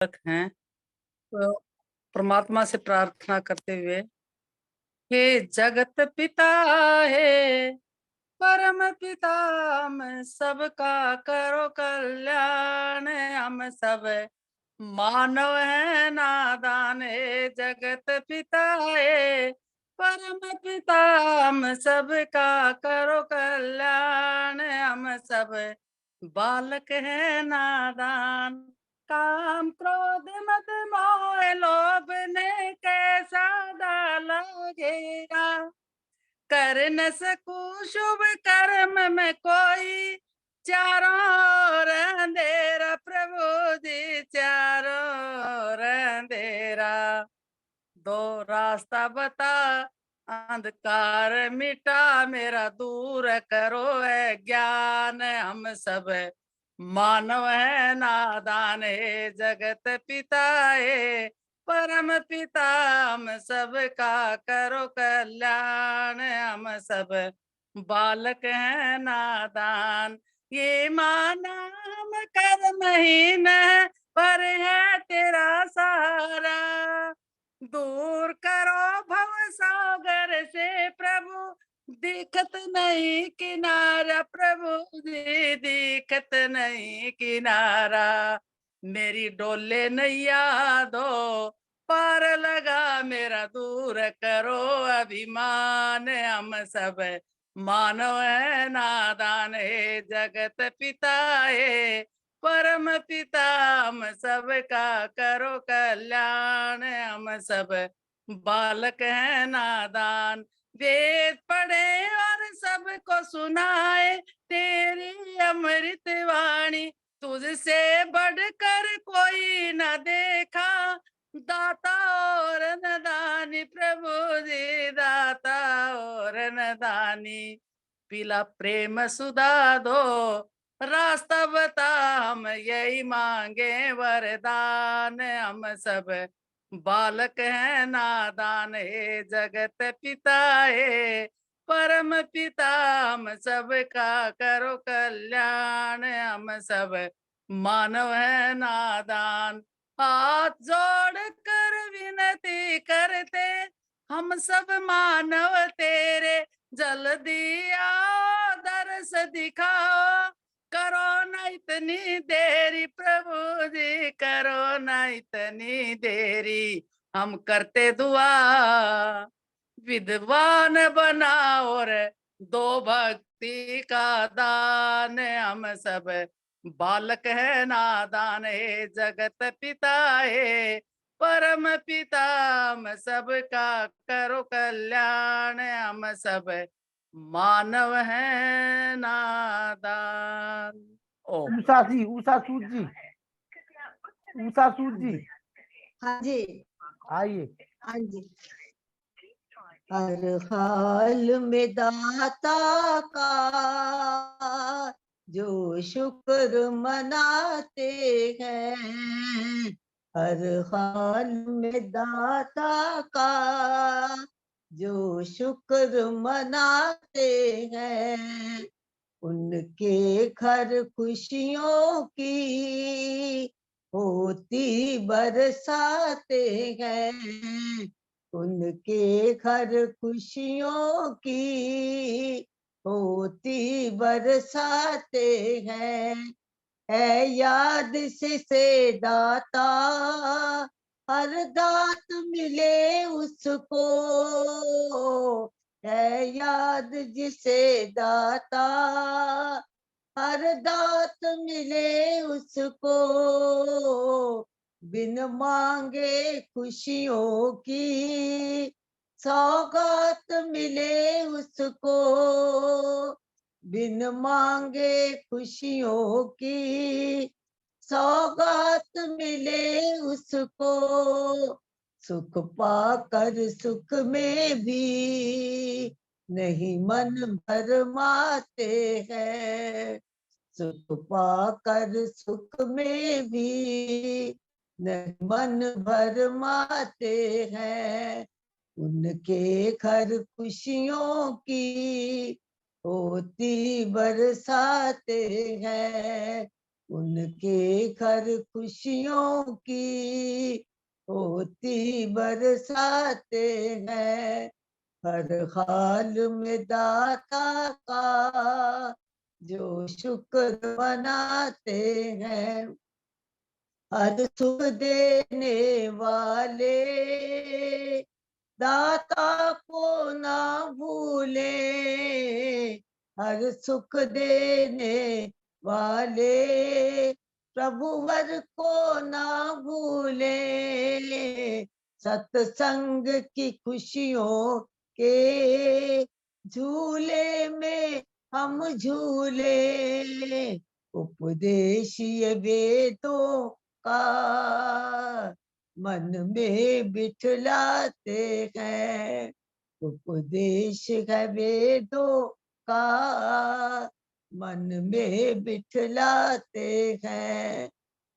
हैं। तो परमात्मा से प्रार्थना करते हुए, हे जगत पिता, हे परम पिता, हम सबका करो कल्याण। हम सब मानव है नादान, हे जगत पिता, हे परम पिता, हम सबका करो कल्याण। हम सब बालक है नादान, काम क्रोध मद मोह लोभ ने कैसा डाला घेरा। कर न सकूं शुभ कर्म में कोई, चारों ओर अंधेरा प्रभु जी, चारों ओर अंधेरा। दो रास्ता बता, अंधकार मिटा, मेरा दूर करो है ज्ञान। हम सब मानव है नादान, हे जगत पिता, हे परम पिता, हम सबका करो कल्याण। हम सब बालक हैं नादान, ये नाम कर्महीन है, पर है तेरा सहारा। दूर करो भव सागर से प्रभु, दिखत नहीं किनारा प्रभु जी, दिखत नहीं किनारा। मेरी डोले नैया दो पार लगा, मेरा दूर करो अभिमान। हम सब मानव है नादान, हे जगत पिता, हे परम पिता, हम सबका करो कल्याण। हम सब बालक हैं नादान, वेद पढ़े और सबको सुनाए तेरी अमृत वाणी। तुझसे बढ़कर कोई न देखा, दाता और नदानी प्रभु जी, दाता और नदानी। पिला प्रेम सुधा दो, रास्ता बता, हम यही मांगे वरदान। हम सब बालक हैं नादान, हे जगत पिता, हे परम पिता, हम सबका करो कल्याण। हम सब मानव है नादान, हाथ जोड़ कर विनती करते, हम सब मानव तेरे, जल्दी आओ दर्श दिखाओ। करो न इतनी देरी प्रभु जी, करो न इतनी देरी। हम करते दुआ विद्वान बनाओ और दो भक्ति का दान। हम सब बालक है नादान, हे जगत पिता, हे परम पिता, हम सबका करो कल्याण। हम सब मानव है नादान। ओ उषा सूद जी, उषा सूद जी, हाँ जी, आइए। हाँ जी। हर हाल में दाता का जो शुक्र मनाते हैं, हर हाल में दाता का जो शुक्र मनाते हैं, उनके घर खुशियों की होती बरसाते हैं, उनके घर खुशियों की होती बरसाते हैं। है याद से दाता, हर दात मिले उसको, है याद जिसे दाता, हर दात मिले उसको, बिन मांगे खुशियों की सौगात मिले उसको, बिन मांगे खुशियों की सौगात मिले उसको। सुख पाकर सुख में भी नहीं मन भरमाते हैं, सुख पाकर सुख में भी नहीं मन भरमाते हैं, उनके घर खुशियों की होती बरसाते हैं, उनके घर खुशियों की होती बरसाते हैं। हर हाल में दाता का जो शुक्र मनाते हैं। हर सुख देने वाले दाता को ना भूले। हर सुख देने वाले प्रभुवर को ना भूले। सत्संग की खुशियों के झूले में हम झूले। उपदेश ये वेदों का मन में बिठलाते हैं। उपदेश है वेदों का मन में बिठलाते हैं।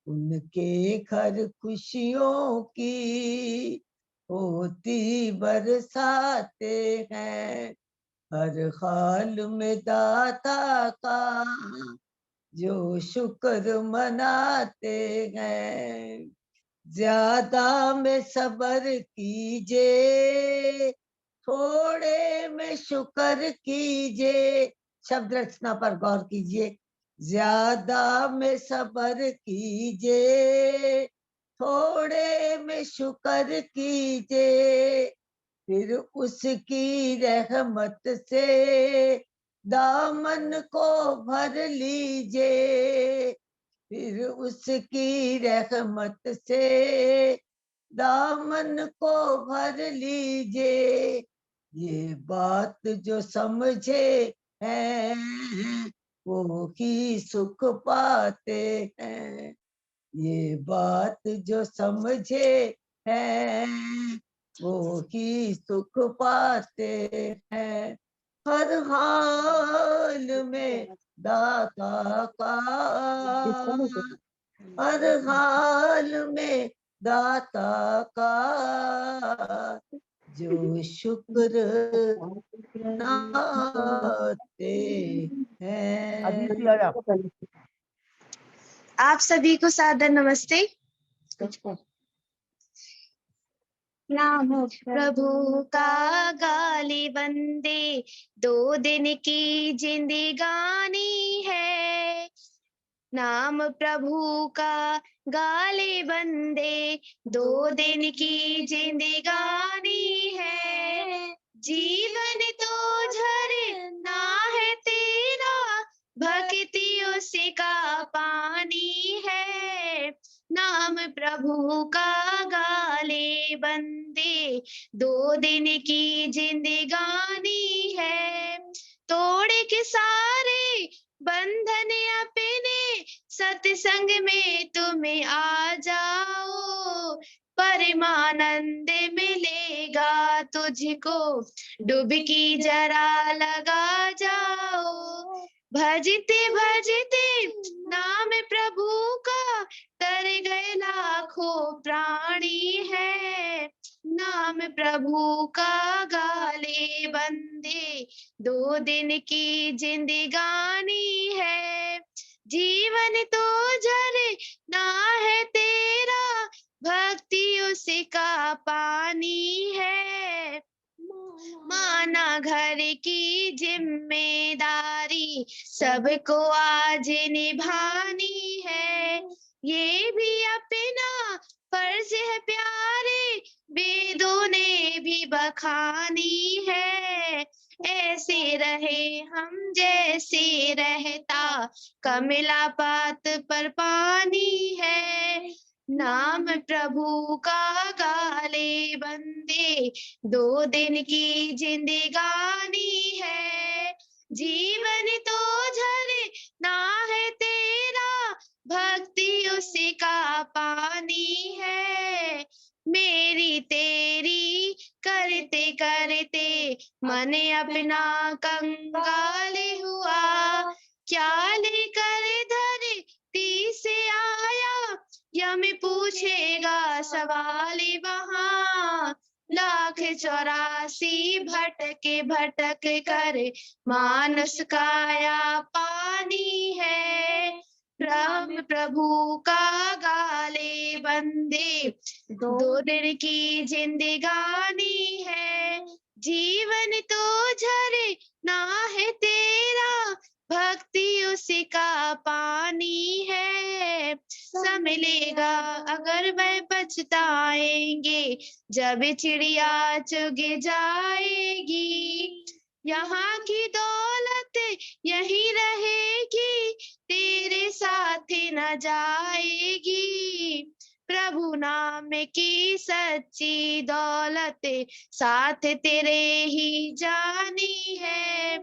उनके घर खुशियों की होती बरसाते हैं। हर हाल में दाता का जो शुक्र मनाते हैं। ज्यादा में सब्र कीजिए, थोड़े में शुक्र कीजिए। शब्द रचना पर गौर कीजिए। ज्यादा में सब्र कीजिए, थोड़े में शुक्र कीजिए। फिर उसकी रहमत से दामन को भर लीजिए। फिर उसकी रहमत से दामन को भर लीजिए। ये बात जो समझे हैं वो ही सुख पाते हैं। ये बात जो समझे हैं वो ही सुख पाते हैं। हर हाल में दाता का, हर हाल में दाता का जो शुक्र मनाते अदिति हैं। आजा। आप सभी को सादर नमस्ते। नाम प्रभु का गाली बंदे, 2 दिन की जिंदगानी है। नाम प्रभु का गाली बंदे, 2 दिन की जिंदगानी है। जीवन तो झरना है तेरा, भक्ति उसका पानी है। नाम प्रभु का गाले बंदे, 2 दिन की जिंदगानी है। तोड़ के सारे बंधन अपने, सत्संग में तुम्हें आ जाओ। परमानंद मिलेगा तुझको, डुबकी जरा लगा जाओ। भजते भजते नाम प्रभु का, तर गए लाखों प्राणी है। नाम प्रभु का गाले बंदे, 2 दिन की जिंदगानी है। जीवन तो झरे ना है तेरा, भक्ति उसका पानी है। माना घर की जिम्मेदारी, सबको आज निभानी है। ये भी अपना फर्ज है प्यारे, वेदों ने भी बखानी है। ऐसे रहे हम जैसे रहता, कमला पात पर पानी है। नाम प्रभु का गाले बंदे, 2 दिन की जिंदगानी है। जीवन तो झरे ना है तेरा, भक्ति उसका पानी है। मेरी तेरी करते करते, मन अपना कंगाल हुआ। क्या लेकर धरती से आया, यम पूछेगा सवाल वहाँ। 1,84 भटके भटक कर, मानुष काया पानी है। राम प्रभु का गाले बंदे, 2 दिन की जिंदगानी है, जीवन तो झरे ना है तेरा, भक्ति उसी का पानी है। सब मिलेगा अगर वह पछताएंगे, जब चिड़िया चुग जाएगी, यहाँ की दौलत यही रहेगी, तेरे साथ न जाएगी। प्रभु नाम की सच्ची दौलत, साथ तेरे ही जानी है।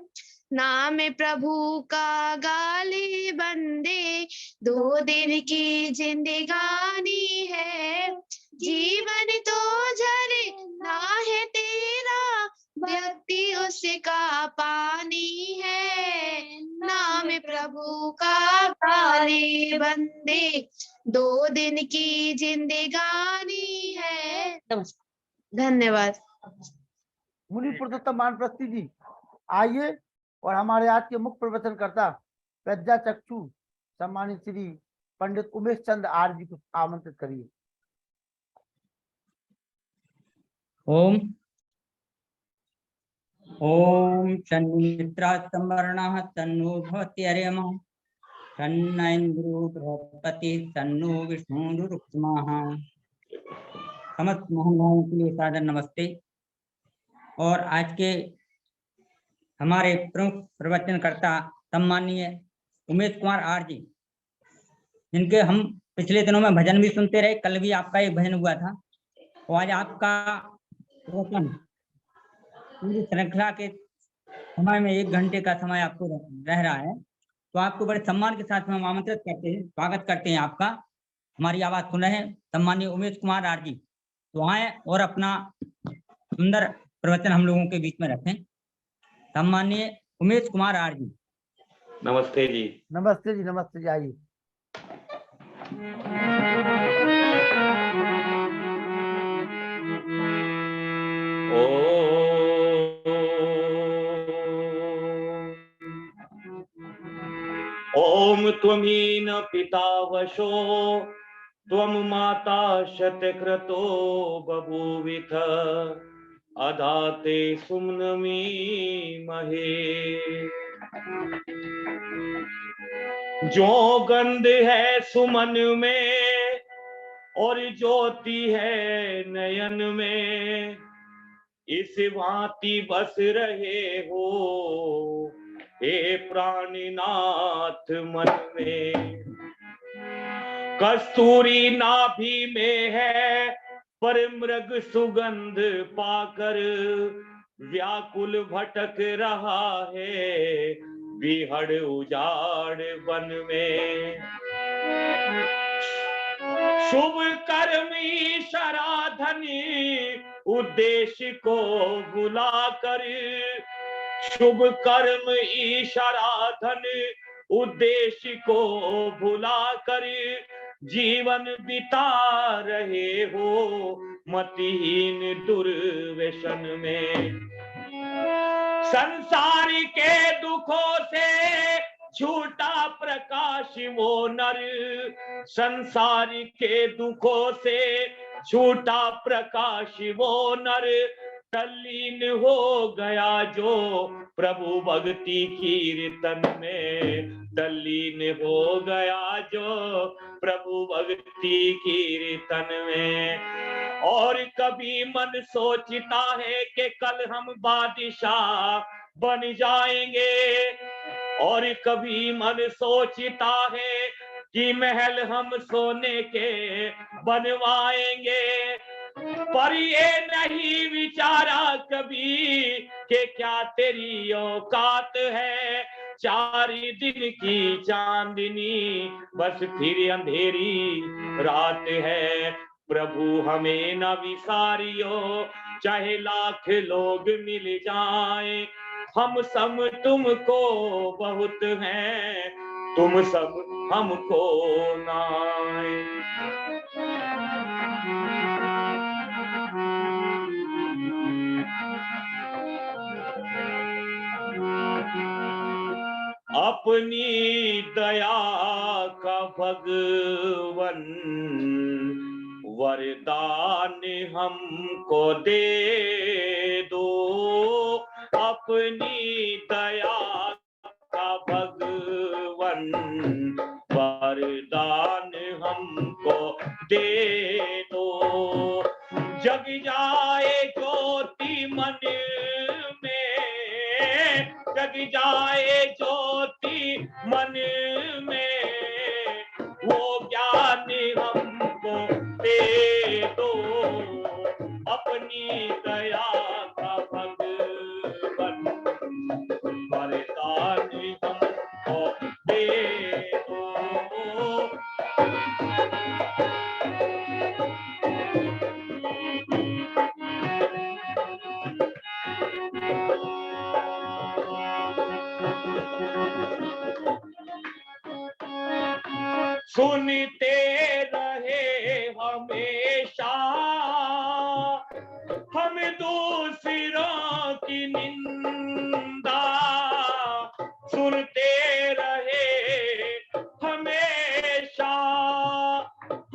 नाम प्रभु का गाले बंदे, 2 दिन की जिंदगानी है, जीवन तो झरे ना है तेरा, व्यक्ति उसका पानी है। नाम प्रभु का गाले बंदे, 2 दिन की जिंदगानी है। धन्यवाद। मुनि पुरुषोत्तम वानप्रस्थी जी आइए और हमारे आज के मुख्य प्रवचनकर्ता प्रज्ञा चक्षु सम्मानित श्री पंडित उमेश चंद्र आर्य जी को आमंत्रित करिए। ओम ओम शन्मित्रा संवरणः तन्नो भवति अर्यमः, तन्न इंद्रो बृहस्पति तन्नो विष्णुरुक्मः। समस्त महानुभावों के लिए सादर नमस्ते। और आज के हमारे प्रमुख प्रवचनकर्ता सम्माननीय उमेश कुमार आर्य जी, जिनके हम पिछले दिनों में भजन भी सुनते रहे, कल भी आपका एक भजन हुआ था, और आज आपका प्रवचन पूरी श्रृंखला के समय में 1 घंटे का समय आपको रह रहा है, तो आपको बड़े सम्मान के साथ में हम आमंत्रित करते हैं, स्वागत करते हैं आपका। हमारी आवाज सुन रहे हैं सम्माननीय उमेश कुमार आर्य जी, तो आए और अपना सुंदर प्रवचन हम लोगों के बीच में रखें। सम्माननीय उमेश कुमार आर्य जी। नमस्ते जी। नमस्ते जी, नमस्ते जी, आइए। ओम त्वमीन पिता वशो, त्वम माता शतक्रतो बभूविथ, अदाते सुम्नमी महे। जो गंध है सुमन में और ज्योति है नयन में, इस भांति बस रहे हो हे प्राणनाथ मन में। कस्तूरी नाभि में है पर मृग सुगंध पाकर, व्याकुल भटक रहा है बिहड़ उजाड़ वन में। शुभ कर्म ईशराधनी उद्देश्य को बुलाकर, शुभ कर्म ईशराधन उद्देश्य को भुलाकर, जीवन बिता रहे हो मतिहीन दुर्व्यसन में। संसार के दुखों से झूठा प्रकाश वो नर, संसार के दुखों से झूठा प्रकाश वो नर, तल्लीन हो गया जो प्रभु भक्ति कीर्तन में, तल्लीन हो गया जो प्रभु भक्ति कीर्तन में। और कभी मन सोचता है कि कल हम बादशाह बन जाएंगे, और कभी मन सोचता है कि महल हम सोने के बनवाएंगे, पर ये नहीं विचारा कभी कि क्या तेरी औकात है। 4 दिन की चांदनी बस फिर अंधेरी रात है। प्रभु हमें न विसारियो, चाहे लाख लोग मिल जाएं, हम सब तुमको बहुत हैं, तुम सब हमको नाए। अपनी दया का भगवन वरदान हमको दे दो, अपनी दया का भगवन वरदान हमको दे दो। जग जाए ज्योति मन में, जग जाए ज्योति मन में, वो ज्ञान हमको दे दो, अपनी दया का भगवन वरदान हमको दे दो। सुनते रहे हमेशा हम दूसरों की निंदा, सुनते रहे हमेशा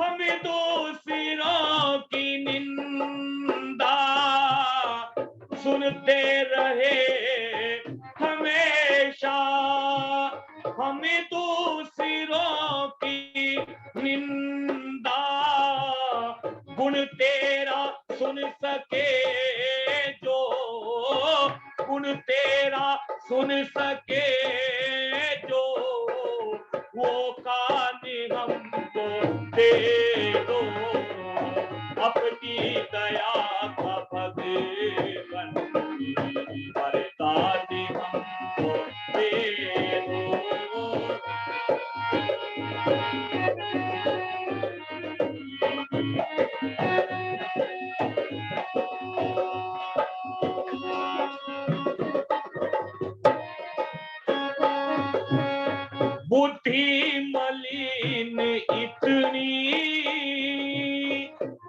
हम दूसरों की निंदा, सुनते रहे हमेशा हम दूसरों की निंदा। गुण तेरा सुन सके जो, गुण तेरा सुन सके जो, वो कान हमको दे दो, अपनी दया का भगवन वरदान हमको दे दो। बुद्धि मलिन इतनी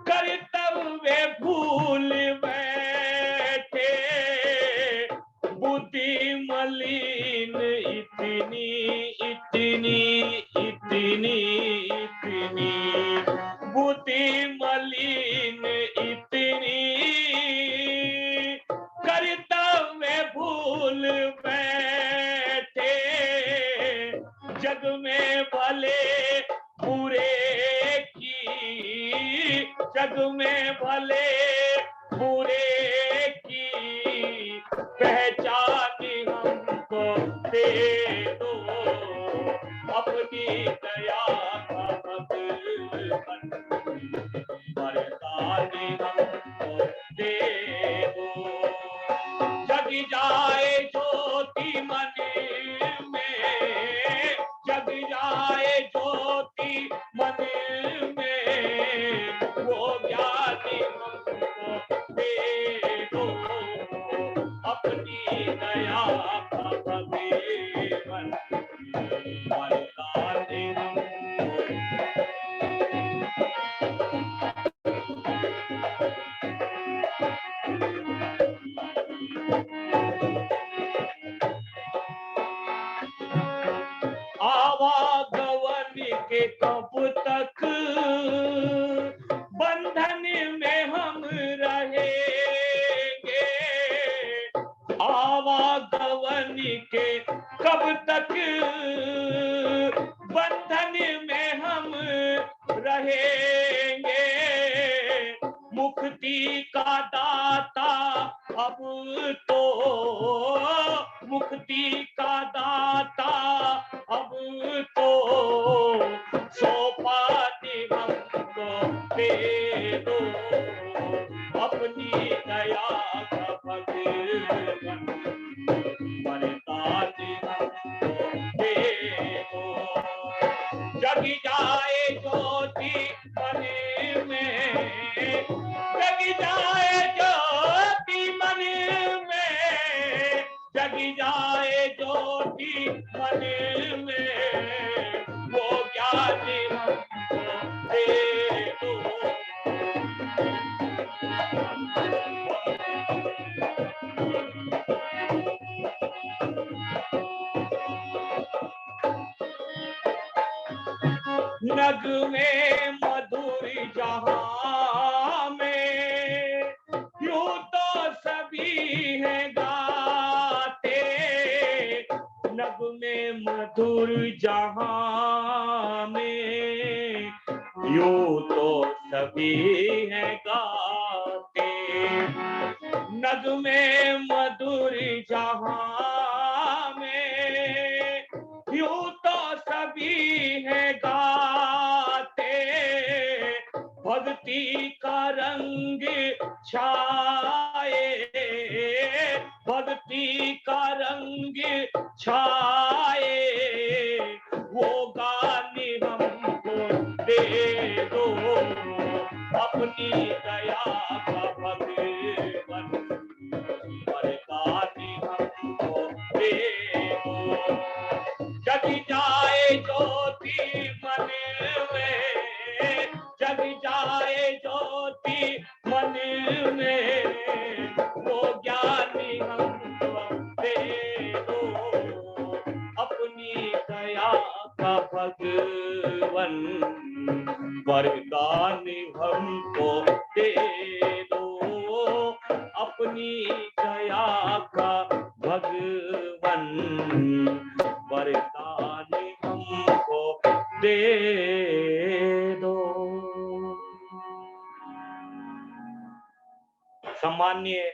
कर्तव्य भूल बैठे, बुद्धि मलिन इतनी इतनी इतनी इतनी, बुद्धि मलिन इतनी कर्तव्य भूल बैठे, जग में भले बुरे की, जग में भले बुरे की पहचान हमको दे दो, अपनी दया का भगवन वरदान हमको दे दो। जग जाए ज्योति मन में, जग जाए ज्योति मन में, वो ज्ञान हमको दे दो, अपनी दया का भगवन वरदान आवागवन के कब तक बंधन में हम रहेंगे, आवागवन के कब तक बंधन में हम रहेंगे। मुक्ति का दाता अब तो, मुक्ति का दाता अब तो, सोपानी हमको दे दो, अपनी दया का भगवन वरदान हमको दे दो। जग जाए ज्योति मन में, जग जाए ज्योति मन में, जग जाए ज्योति मन में, वो ज्ञान हमको दे दो, नग में मधुर जहां में यूं तो सभी हैं गाते, नग में मधुर जहां में यूं तो सभी हैं गाते, नग में मधुर जहां में यूं तो सभी हैं गाते, भक्ति का रंग छाए, भक्ति का रंग छाए, वो गाने हमको दे दो, अपनी दया का भगवन वरदानी हमको दे दो, जग जाए ज्योति मन में, जग जाए ज्योति मन में, वो ज्ञानी हमको दे दो, अपनी दया का भगवन वरदान हमको दे दो, अपनी दया का भगवन वरदान हमको दे दो। सम्माननीय,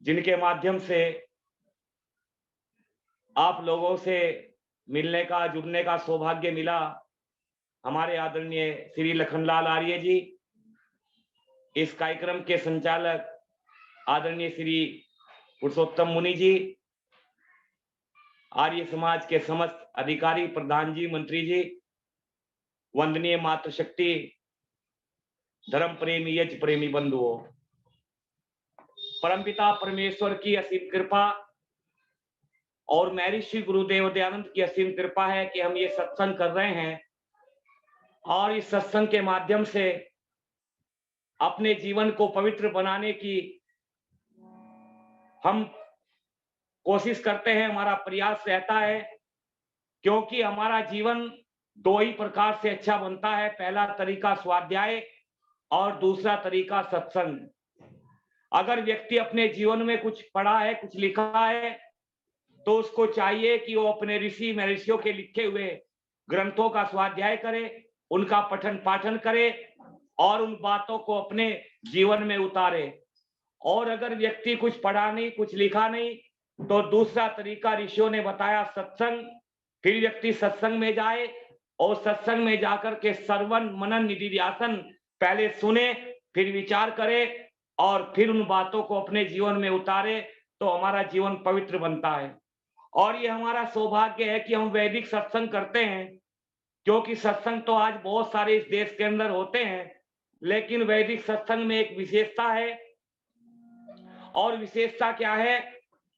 जिनके माध्यम से आप लोगों से मिलने का, जुड़ने का सौभाग्य मिला, हमारे आदरणीय श्री लखनलाल आर्य जी, इस कार्यक्रम के संचालक आदरणीय श्री पुरुषोत्तम मुनि जी, आर्य समाज के समस्त अधिकारी, प्रधान जी, मंत्री जी, वंदनीय मातृशक्ति, धर्म प्रेमी, यज्ञ प्रेमी बंधुओं, परमपिता परमेश्वर की असीम कृपा और महर्षि गुरुदेव दयानंद की असीम कृपा है कि हम ये सत्संग कर रहे हैं और इस सत्संग के माध्यम से अपने जीवन को पवित्र बनाने की हम कोशिश करते हैं, हमारा प्रयास रहता है, क्योंकि हमारा जीवन दो ही प्रकार से अच्छा बनता है। पहला तरीका स्वाध्याय और दूसरा तरीका सत्संग। अगर व्यक्ति अपने जीवन में कुछ पढ़ा है, कुछ लिखा है, तो उसको चाहिए कि वो अपने ऋषि महर्षियों के लिखे हुए ग्रंथों का स्वाध्याय करे, उनका पठन पाठन करे और उन बातों को अपने जीवन में उतारे। और अगर व्यक्ति कुछ पढ़ा नहीं, कुछ लिखा नहीं, तो दूसरा तरीका ऋषियों ने बताया सत्संग। फिर व्यक्ति सत्संग में जाए और सत्संग में जाकर के श्रवण मनन निधिध्यासन पहले सुने, फिर विचार करे और फिर उन बातों को अपने जीवन में उतारे, तो हमारा जीवन पवित्र बनता है। और ये हमारा सौभाग्य है कि हम वैदिक सत्संग करते हैं, क्योंकि सत्संग तो आज बहुत सारे इस देश के अंदर होते हैं, लेकिन वैदिक सत्संग में एक विशेषता है। और विशेषता क्या है?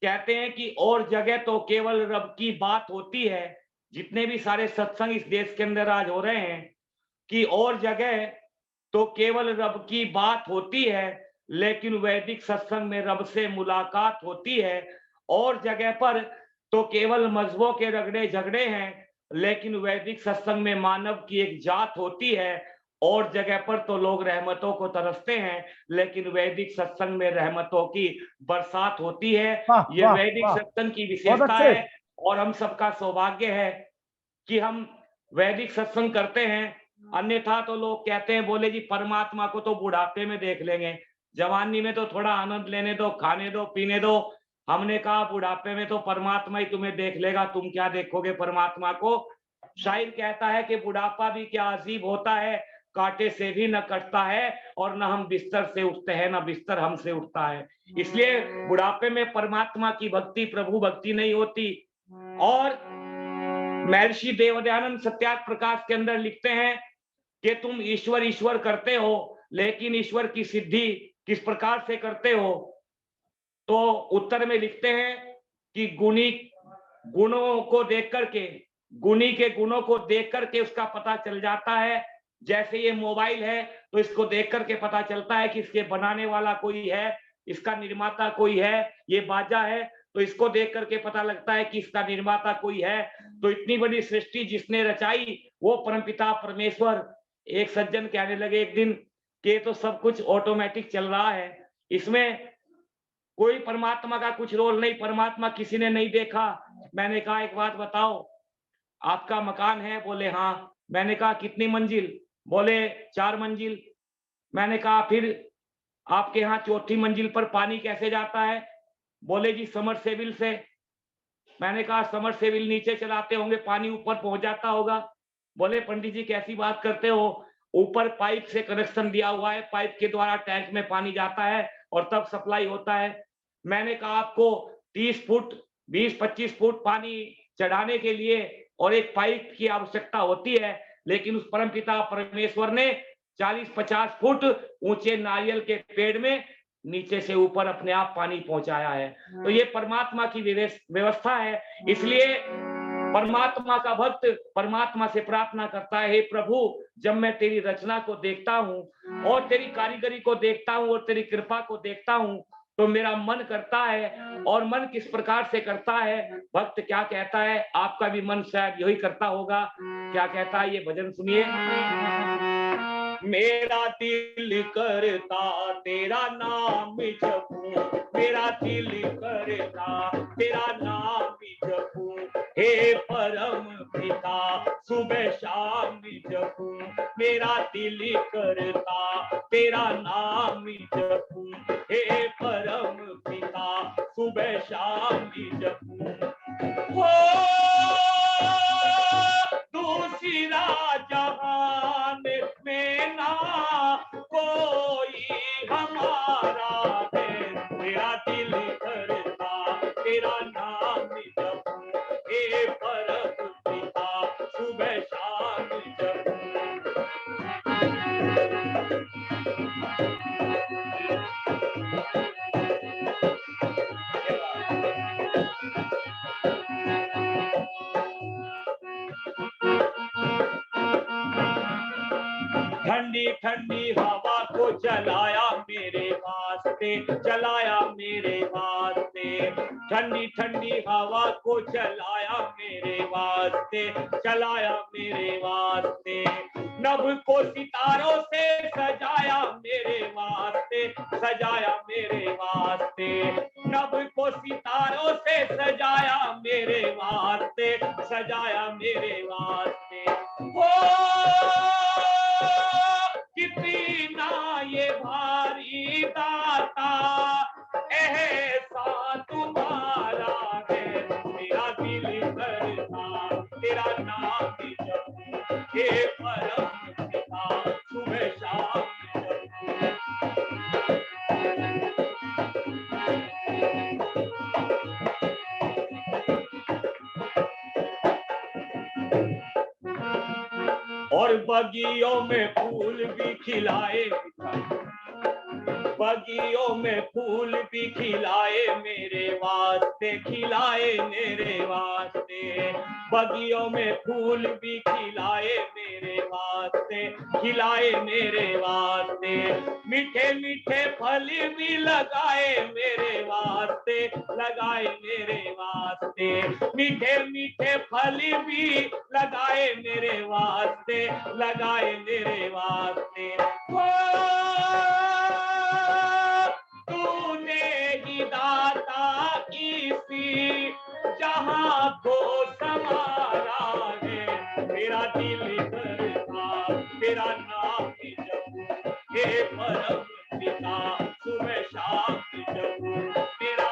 कहते हैं कि और जगह तो केवल रब की बात होती है। जितने भी सारे सत्संग इस देश के अंदर आज हो रहे हैं, कि और जगह तो केवल रब की बात होती है, लेकिन वैदिक सत्संग में रब से मुलाकात होती है। और जगह पर तो केवल मजहबों के रगड़े झगड़े हैं, लेकिन वैदिक सत्संग में मानव की एक जात होती है। और जगह पर तो लोग रहमतों को तरसते हैं, लेकिन वैदिक सत्संग में रहमतों की बरसात होती है। ये वैदिक सत्संग की विशेषता है और हम सबका सौभाग्य है कि हम वैदिक सत्संग करते हैं। अन्यथा तो लोग कहते हैं, बोले जी परमात्मा को तो बुढ़ापे में देख लेंगे, जवानी में तो थोड़ा आनंद लेने दो, खाने दो, पीने दो। हमने कहा बुढ़ापे में तो परमात्मा ही तुम्हें देख लेगा, तुम क्या देखोगे परमात्मा को। शायर कहता है कि बुढ़ापा भी क्या अजीब होता है, कांटे से भी न कटता है, और न हम बिस्तर से उठते हैं, न बिस्तर हमसे उठता है। इसलिए बुढ़ापे में परमात्मा की भक्ति, प्रभु भक्ति नहीं होती। और महर्षि देवदयानंद सत्यार्थ प्रकाश के अंदर लिखते हैं कि तुम ईश्वर ईश्वर करते हो, लेकिन ईश्वर की सिद्धि किस प्रकार से करते हो? तो उत्तर में लिखते हैं कि गुणी गुणों को देख करके, गुणी के गुणों को देख करके उसका पता चल जाता है। जैसे ये मोबाइल है तो इसको देख करके पता चलता है कि इसके बनाने वाला कोई है, इसका निर्माता कोई है। ये बाजा है तो इसको देख करके पता लगता है कि इसका निर्माता कोई है। तो इतनी बड़ी सृष्टि जिसने रचाई वो परमपिता परमेश्वर। एक सज्जन कहने लगे एक दिन कि तो सब कुछ ऑटोमेटिक चल रहा है, इसमें कोई परमात्मा का कुछ रोल नहीं, परमात्मा किसी ने नहीं देखा। मैंने कहा एक बात बताओ, आपका मकान है? बोले हाँ। मैंने कहा कितनी मंजिल? बोले 4 मंजिल। मैंने कहा फिर आपके यहाँ चौथी मंजिल पर पानी कैसे जाता है? बोले जी समरसेबिल से। मैंने कहा समरसेबिल नीचे चलाते होंगे, पानी ऊपर पहुंच जाता होगा। बोले पंडित जी कैसी बात करते हो, ऊपर पाइप से कनेक्शन दिया हुआ है, पाइप के द्वारा टैंक में पानी जाता है और तब सप्लाई होता है। मैंने कहा आपको 30 फुट 20-25 फुट पानी चढ़ाने के लिए और एक पाइप की आवश्यकता होती है, लेकिन उस परमपिता परमेश्वर ने 40-50 फुट ऊंचे नारियल के पेड़ में नीचे से ऊपर अपने आप पानी पहुंचाया है। तो ये परमात्मा की व्यवस्था है। इसलिए परमात्मा का भक्त परमात्मा से प्रार्थना करता है, हे प्रभु जब मैं तेरी रचना को देखता हूँ और तेरी कारीगरी को देखता हूँ और तेरी कृपा को देखता हूँ तो मेरा मन करता है। और मन किस प्रकार से करता है, भक्त क्या कहता है, आपका भी मन शायद यही करता होगा। क्या कहता है ये भजन सुनिए। मेरा दिल करता तेरा नाम जपूं, मेरा दिल करता तेरा नाम जपूं, हे परम पिता सुबह शाम जपूं, मेरा दिल करता तेरा नाम जपूं, हे परम पिता सुबह शाम जपूं। हो दूसरा जहान में ना कोई हमारा है, मेरा दिल करता तेरा नाम जपूं, हे परम पिता सुबह शाम जपूं। ठंडी ठंडी हवा को चलाया मेरे वास्ते, चलाया मेरे वास्ते, ठंडी ठंडी हवा को चलाया मेरे वास्ते, चलाया मेरे वास्ते, नभ को सितारों से सजाया मेरे वास्ते, सजाया मेरे वास्ते, नभ को सितारों से सजाया मेरे वास्ते, सजाया मेरे वास्ते। ओ कितना ये भारी दाता ऐसा तुम्हारा है, मेरा दिल करता तेरा नाम जपूं, हे परम पिता सुबह शाम जपूं। और बगियों में फूल भी खिलाए, बगियों में फूल भी खिलाए मेरे वास्ते, खिलाए मेरे वास्ते, बगियों में फूल भी खिलाए मेरे वास्ते, खिलाए मेरे वास्ते, मीठे मीठे फल भी लगाए मेरे वास्ते, लगाए मेरे वास्ते, मीठे मीठे फल भी लगाए मेरे वास्ते, लगाए मेरे वास्ते। तूने ही दाता इसी जहां को संवारा है, मेरा दिल करता तेरा नाम जपूं, हे परम पिता सुबह शाम जपूं, मेरा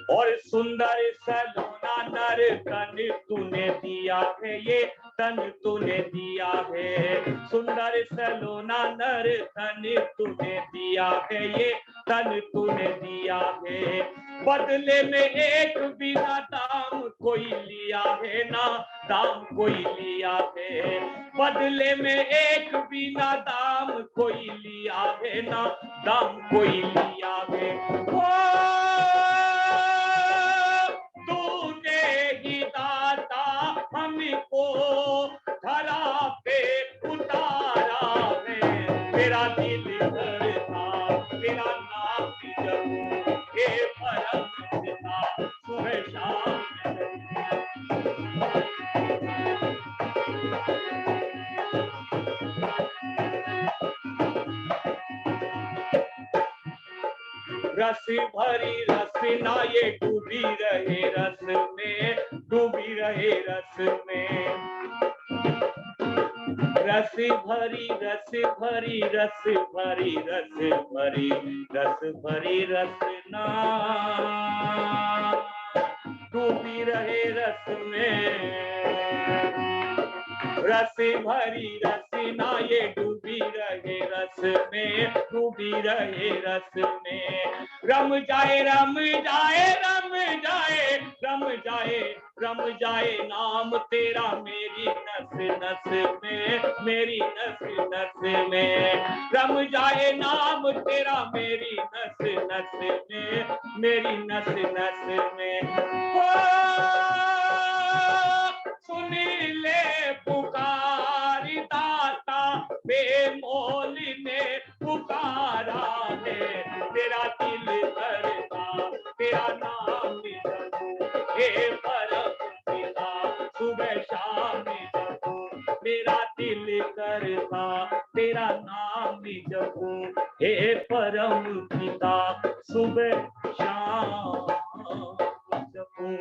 और सुंदर सलोना नर तन तूने दिया है, ये तन तूने दिया है, सुंदर सलोना नर तन तूने दिया है, ये तन तूने दिया है, बदले में एक बिना दाम कोई लिया है ना, दाम कोई लिया है, बदले में एक बिना दाम कोई लिया है ना, दाम कोई लिया है। तूने ही दाता हमको रस भरी रसना ये डूबी रहे रस में, डूबी रहे रस में। रस भरी रस भरी रस भरी रस भरी रस भरी रसना डूबी रहे रस में। रस भरी रसना ये डूबी रहे रस में, डूबी रहे रस में। रम जाए रम जाए रम जाए रम जाए रम जाए नाम तेरा मेरी नस नस में, मेरी नस नस में। रम जाए नाम तेरा मेरी नस नस में, मेरी नस नस में। सुन ले पुकार दाता बेमोल ने पुकारा है। तेरा दिल करता तेरा नाम जपूं, हे परम पिता सुबह शाम जपूं। मेरा दिल करता तेरा नाम जपूं, हे परम पिता सुबह शाम जपूं।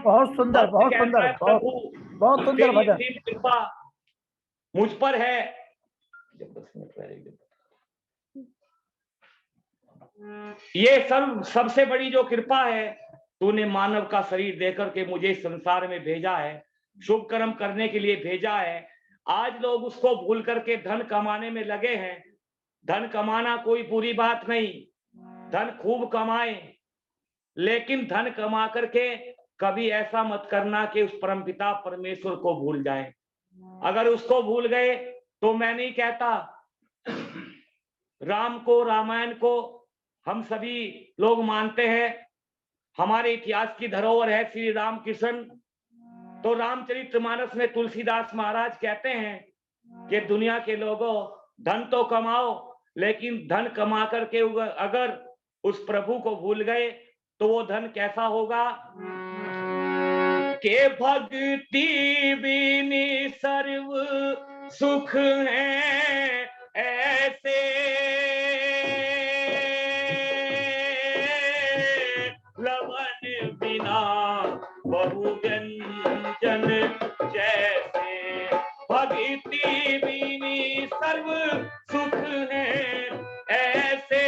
बहुत सुंदर, बहुत सुंदर, बहुत सुंदर भजन। तेरी कृपा मुझ पर है। ये सबसे बड़ी जो कृपा है, तूने मानव का शरीर देकर के मुझे इस संसार में भेजा है, शुभ कर्म करने के लिए भेजा है। आज लोग उसको भूल करके धन कमाने में लगे हैं। धन कमाना कोई बुरी बात नहीं, धन खूब कमाए, लेकिन धन कमा करके कभी ऐसा मत करना कि उस परमपिता परमेश्वर को भूल जाए। अगर उसको भूल गए तो मैं नहीं कहता, राम को, रामायण को हम सभी लोग मानते हैं, हमारे इतिहास की धरोहर है श्री रामकृष्ण। तो रामचरितमानस में तुलसीदास महाराज कहते हैं कि दुनिया के लोगों, धन तो कमाओ, लेकिन धन कमा करके अगर उस प्रभु को भूल गए तो वो धन कैसा होगा। के भक्ति बिनी सर्व सुख है ऐसे, लवन बिना बहु व्यंजन जैसे। भक्ति बिनी सर्व सुख है ऐसे,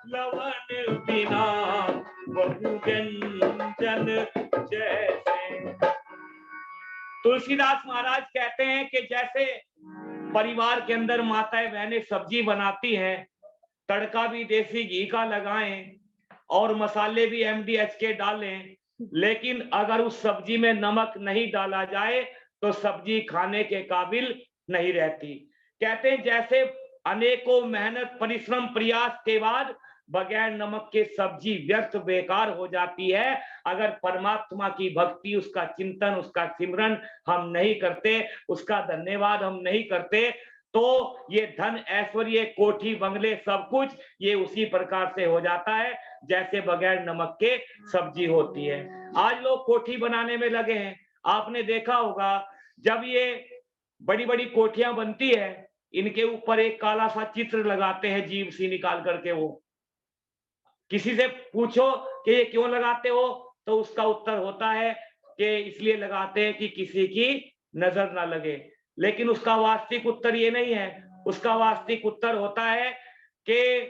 लवन बिना बहु व्यंजन जैसे। तुलसीदास महाराज कहते हैं कि जैसे परिवार के अंदर माताएं बहनें सब्जी बनाती हैं, तड़का भी देसी घी का लगाएं और मसाले भी MDH के डालें, लेकिन अगर उस सब्जी में नमक नहीं डाला जाए तो सब्जी खाने के काबिल नहीं रहती। कहते हैं जैसे अनेकों मेहनत परिश्रम प्रयास के बाद बगैर नमक के सब्जी व्यर्थ बेकार हो जाती है। अगर परमात्मा की भक्ति, उसका चिंतन, उसका सिमरन हम नहीं करते, उसका धन्यवाद हम नहीं करते, तो ये धन ऐश्वर्य कोठी बंगले सब कुछ ये उसी प्रकार से हो जाता है जैसे बगैर नमक के सब्जी होती है। आज लोग कोठी बनाने में लगे हैं। आपने देखा होगा जब ये बड़ी बड़ी कोठियां बनती है, इनके ऊपर एक काला सा चित्र लगाते हैं जीभ सी निकाल करके। वो किसी से पूछो कि ये क्यों लगाते हो, तो उसका उत्तर होता है कि इसलिए लगाते हैं कि किसी की नजर ना लगे। लेकिन उसका वास्तविक उत्तर ये नहीं है। उसका वास्तविक उत्तर होता है कि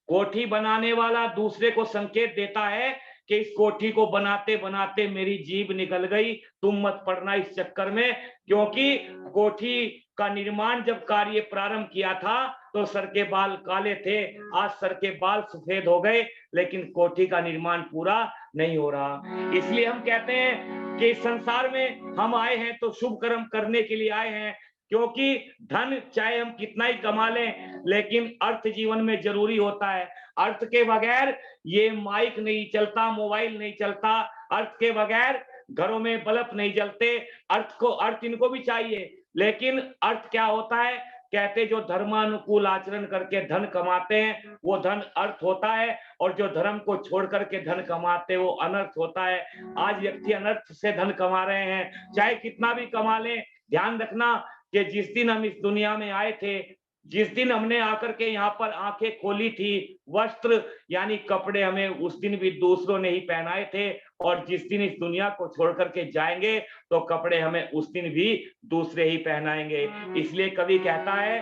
कोठी बनाने वाला दूसरे को संकेत देता है कि इस कोठी को बनाते बनाते मेरी जीभ निकल गई, तुम मत पड़ना इस चक्कर में, क्योंकि कोठी का निर्माण जब कार्य प्रारंभ किया था तो सर के बाल काले थे, आज सर के बाल सफेद हो गए, लेकिन कोठी का निर्माण पूरा नहीं हो रहा। इसलिए हम कहते हैं कि इस संसार में हम आए हैं तो शुभ कर्म करने के लिए आए हैं, क्योंकि धन चाहे हम कितना ही कमा लें, लेकिन अर्थ जीवन में जरूरी होता है। अर्थ के बगैर ये माइक नहीं चलता, मोबाइल नहीं चलता, अर्थ के बगैर घरों में बल्ब नहीं जलते। अर्थ इनको भी चाहिए, लेकिन अर्थ क्या होता है, कहते जो धर्मानुकूल आचरण करके धन कमाते हैं वो धन अर्थ होता है, और जो धर्म को छोड़ करके धन कमाते वो अनर्थ होता है। आज व्यक्ति अनर्थ से धन कमा रहे हैं, चाहे कितना भी कमा लें। ध्यान रखना कि जिस दिन हम इस दुनिया में आए थे, जिस दिन हमने आकर के यहाँ पर आंखें खोली थी, वस्त्र यानी कपड़े हमें उस दिन भी दूसरों ने ही पहनाए थे, और जिस दिन इस दुनिया को छोड़ करके जाएंगे तो कपड़े हमें उस दिन भी दूसरे ही पहनाएंगे। इसलिए कवि कहता है,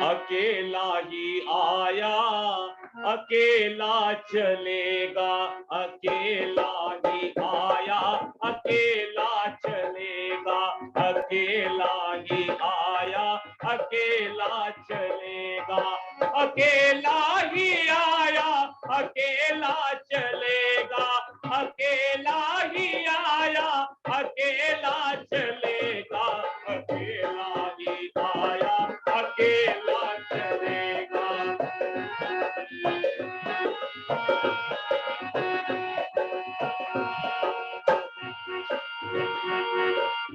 अकेला ही आया अकेला चलेगा, अकेला ही आया अकेला चलेगा, अकेला ही आया अकेला चलेगा, अकेला ही आया अकेला चलेगा, अकेला ही आया अकेला चलेगा, अकेला ही आया अकेला चलेगा।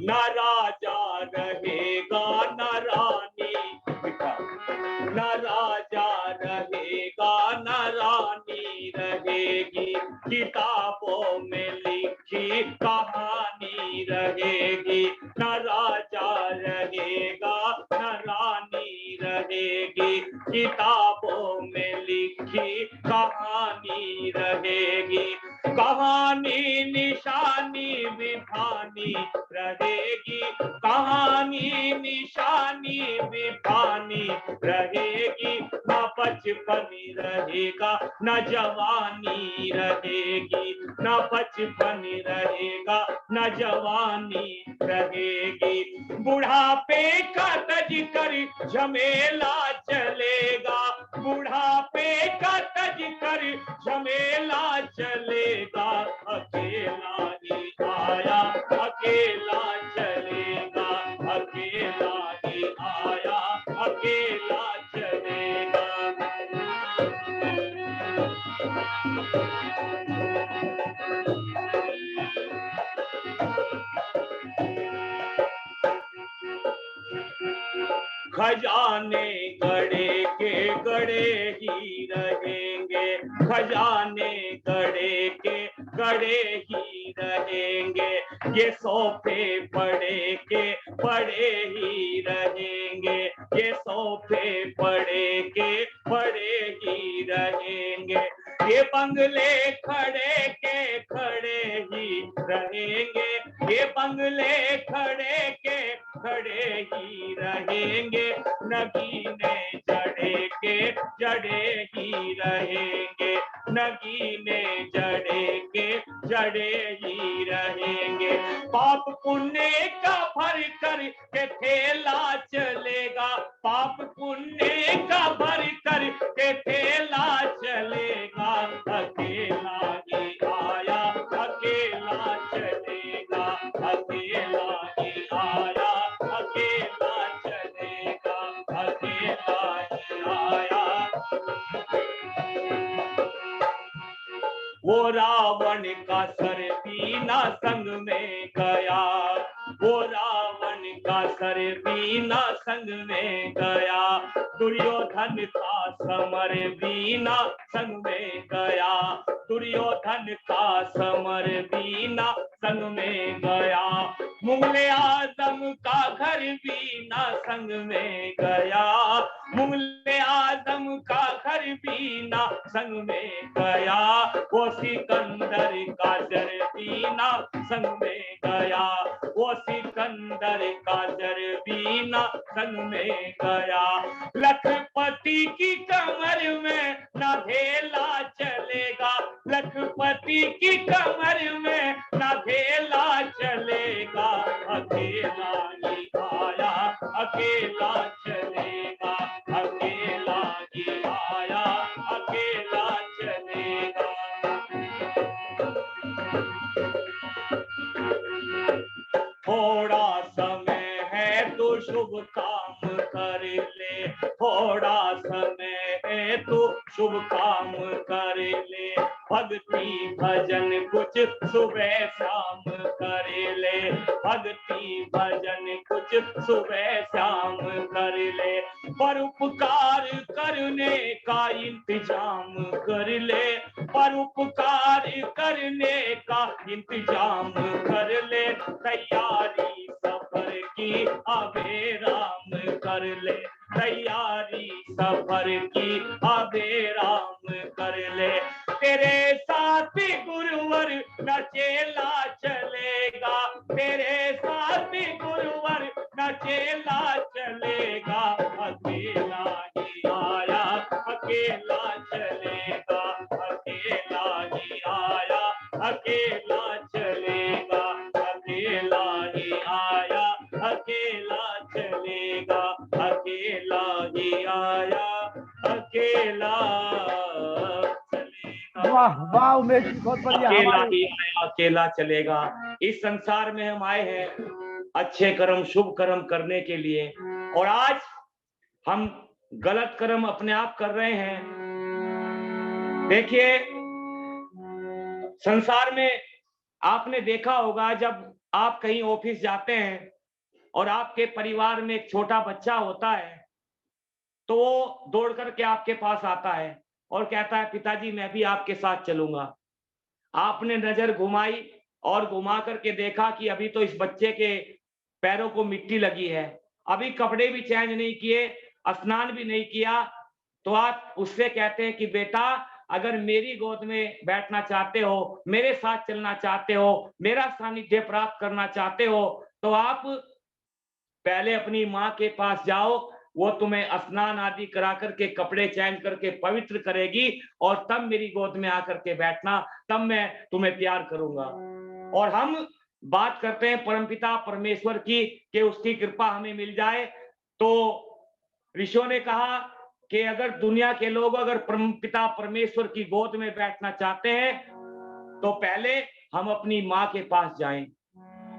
न राजा रहेगा न रानी, न राजा रहेगा न रानी रहेगी, किताबों में लिखी कहानी रहेगी, न राजा रहेगा न रानी रहेगी, किताबों में लिखी कहानी रहेगी, कहानी निशानी विधानी रहेगी, कहानी निशानी विधानी रहेगी, न बचपन रहेगा न जवानी रहेगी, न बचपन रहेगा न जवानी रहेगी, बुढ़ापे का तजकर झमेला चलेगा, बुढ़ापे का तजकर झमेला चलेगा, अकेला ही आया अकेला चलेगा, अकेला ही आया अकेला चलेगा। खजाने गड़े के गड़े ही रहेंगे, खजाने गड़े के गड़े ही रहेंगे, ये सोफे पड़े के पड़े ही रहेंगे, ये सोफे पड़े के पड़े ही रहेंगे, ये बंगले खड़े के खड़े ही रहेंगे, ये बंगले खड़े के खड़े ही रहेंगे, नगीने जड़े के जड़े ही रहेंगे, नगीने जड़े के जड़े ही रहेंगे, पाप पुण्य का भर कर के ठेला चलेगा, पाप पुण्य का भर कर के ठेला चलेगा, अकेला ही आया अकेला चलेगा, अकेला ही आया अकेला चलेगा, अकेला ही आया। वो रावण का सर बीना संग में गया, वो रावण का सर बीना संग में गया, दुर्योधन का समर बीना संग में गया, दुर्योधन का समर बीना संग में गया, मुगले आजम का घर बीना संग में गया, मुगले आजम का घर बीना संग में गया, वो सिकंदर का जर बीना संग में गया, वो सिकंदर का जर बीना संग में गया, लखपति की कमर में न ढेला चलेगा, लखपति की कमर में न ढेला चलेगा, अकेला ही आया अकेला चलेगा, अकेला ही आया अकेला चलेगा। थोड़ा समय है तो शुभ काम कर ले, थोड़ा समय है तो शुभ काम कर ले, भक्ति भजन कुछ सुबह शाम कर ले, भक्ति भजन कुछ सुबह शाम कर ले, परोपकार करने का इंतजाम कर ले, परोपकार करने का इंतजाम कर ले, तैयारी सब की, अबे राम कर ले तैयारी सफर की, अबे राम कर ले। तेरे साथ गुरुवर न चेला चलेगा, तेरे साथ गुरुवर न चेला चलेगा, अकेला ही आया अकेला चलेगा, अकेला ही आया अकेला चलेगा, अकेला ही आया अकेला चलेगा, अकेला ही आया अकेला चलेगा। वाह वाह उमेश जी, बहुत बढ़िया। अकेला हमारे ही आया अकेला चलेगा। इस संसार में हम आए हैं अच्छे कर्म शुभ कर्म करने के लिए, और आज हम गलत कर्म अपने आप कर रहे हैं। देखिए, संसार में आपने देखा होगा, जब आप कहीं ऑफिस जाते हैं और आपके परिवार में एक छोटा बच्चा होता है, तो वो दौड़ करके आपके पास आता है और कहता है, पिताजी मैं भी आपके साथ चलूंगा। आपने नजर घुमाई और घुमा करके देखा कि अभी तो इस बच्चे के पैरों को मिट्टी लगी है, अभी कपड़े भी चेंज नहीं किए, स्नान भी नहीं किया, तो आप उससे कहते हैं कि बेटा अगर मेरी गोद में बैठना चाहते हो, मेरे साथ चलना चाहते हो, मेरा सानिध्य प्राप्त करना चाहते हो, तो आप पहले अपनी माँ के पास जाओ, वो तुम्हें स्नान आदि करा करके कपड़े चेंज करके पवित्र करेगी, और तब मेरी गोद में आकर के बैठना, तब मैं तुम्हें प्यार करूंगा। और हम बात करते हैं परमपिता परमेश्वर की कि उसकी कृपा हमें मिल जाए, तो ऋषियों ने कहा कि अगर दुनिया के लोग अगर परमपिता परमेश्वर की गोद में बैठना चाहते हैं, तो पहले हम अपनी माँ के पास जाएं,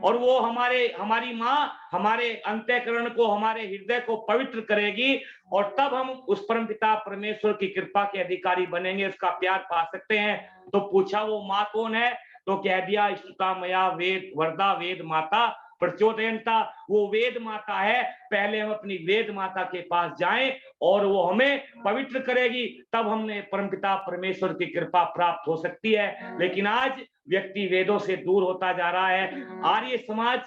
और वो हमारी माँ हमारे अंतःकरण को, हमारे हृदय को पवित्र करेगी, और तब हम उस परमपिता परमेश्वर की कृपा के अधिकारी बनेंगे, उसका प्यार पा सकते हैं। तो पूछा वो माँ कौन है, तो कह दिया स्तुता मया वेद वरदा वेद माता प्रचोदयंता, वो वेद माता है। पहले हम अपनी वेद माता के पास जाएं और वो हमें पवित्र करेगी, तब हमने परमपिता परमेश्वर की कृपा प्राप्त हो सकती है। लेकिन आज व्यक्ति वेदों से दूर होता जा रहा है। आर्य समाज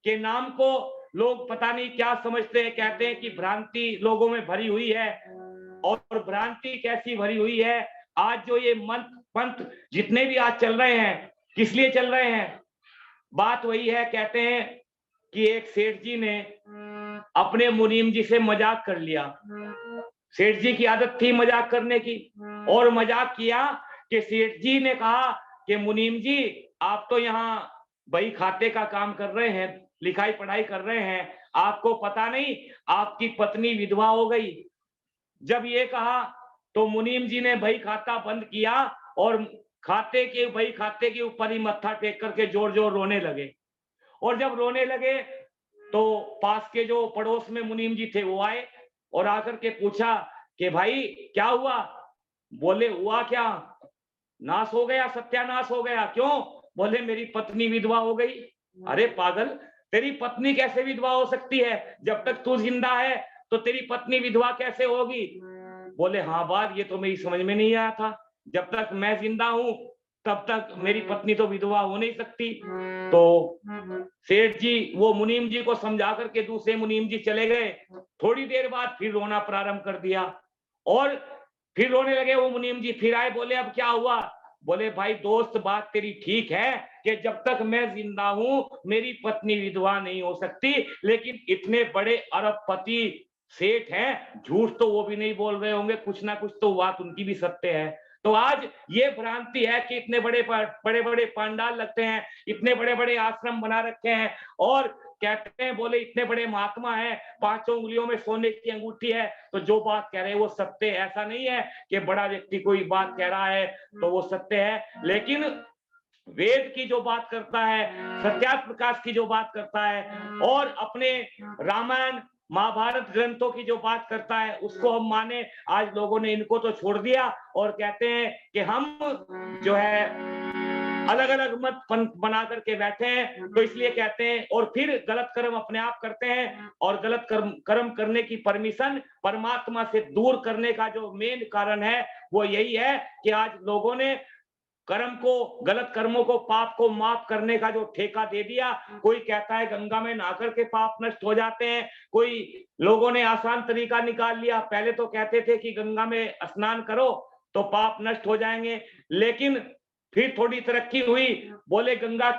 के नाम को लोग पता नहीं क्या समझते हैं, कहते हैं कि भ्रांति लोगों में भरी हुई है, और भ्रांति कैसी भरी हुई है। आज जो ये मंत्र पंथ जितने भी आज चल रहे हैं, किस लिए चल रहे हैं? बात वही है, कहते हैं कि एक सेठ जी ने अपने मुनीम जी से मजाक कर लिया। सेठ जी की आदत थी मजाक करने की, और मजाक किया कि सेठ जी ने कहा कि मुनीम जी आप तो यहाँ बही खाते का काम कर रहे हैं, लिखाई पढ़ाई कर रहे हैं, आपको पता नहीं आपकी पत्नी विधवा हो गई। जब ये कहा तो मुनीम जी ने बही खाता बंद किया और बही खाते के ऊपर ही मत्था टेक करके जोर जोर रोने लगे। और जब रोने लगे तो पास के जो पड़ोस में मुनीम जी थे वो आए और आकर के पूछा कि भाई क्या हुआ? बोले हुआ क्या, नाश हो गया, सत्यानाश हो गया। क्यों? बोले मेरी पत्नी विधवा हो गई। अरे पागल, तेरी पत्नी कैसे विधवा हो सकती है? जब तक तू जिंदा है तो तेरी पत्नी विधवा कैसे होगी? बोले हाँ बात ये तो मेरी समझ में नहीं आया था, जब तक मैं जिंदा हूं तब तक मेरी पत्नी तो विधवा हो नहीं सकती। तो सेठ जी वो मुनीम जी को समझा करके दूसरे मुनीम जी चले गए। थोड़ी देर बाद फिर रोना प्रारंभ कर दिया और फिर रोने लगे वो मुनीम जी। फिर आए, बोले अब क्या हुआ? बोले भाई दोस्त बात तेरी ठीक है कि जब तक मैं जिंदा हूं मेरी पत्नी विधवा नहीं हो सकती, लेकिन इतने बड़े अरबपति सेठ हैं, झूठ तो वो भी नहीं बोल रहे होंगे, कुछ ना कुछ तो बात उनकी भी सत्य है। तो आज ये भ्रांति है कि इतने बड़े बड़े पंडाल लगते हैं, इतने बड़े बड़े आश्रम बना रखे हैं और कहते हैं बोले इतने बड़े महात्मा हैं, 5 उंगलियों में सोने की अंगूठी है, तो जो बात कह रहे हैं वो सत्य है। ऐसा नहीं है कि बड़ा व्यक्ति कोई बात कह रहा है तो वो सत्य है, लेकिन वेद की जो बात करता है, सत्यार्थ प्रकाश की जो बात करता है और अपने रामायण महाभारत ग्रंथों की जो बात करता है उसको हम माने। आज लोगों ने इनको तो छोड़ दिया और कहते हैं कि हम जो है अलग अलग मत बना करके बैठे हैं, तो इसलिए कहते हैं और फिर गलत कर्म अपने आप करते हैं। और गलत कर्म करने की परमिशन परमात्मा से दूर करने का जो मेन कारण है वो यही है कि आज लोगों ने कर्म को, गलत कर्मों को, पाप को माफ करने का जो ठेका दे दिया। कोई कहता है गंगा में नहा करके पाप नष्ट हो जाते हैं, कोई लोगों ने आसान तरीका निकाल लिया। पहले तो कहते थे कि गंगा में स्नान करो तो पाप नष्ट हो जाएंगे, लेकिन फिर थोड़ी तरक्की हुई, बोले गंगा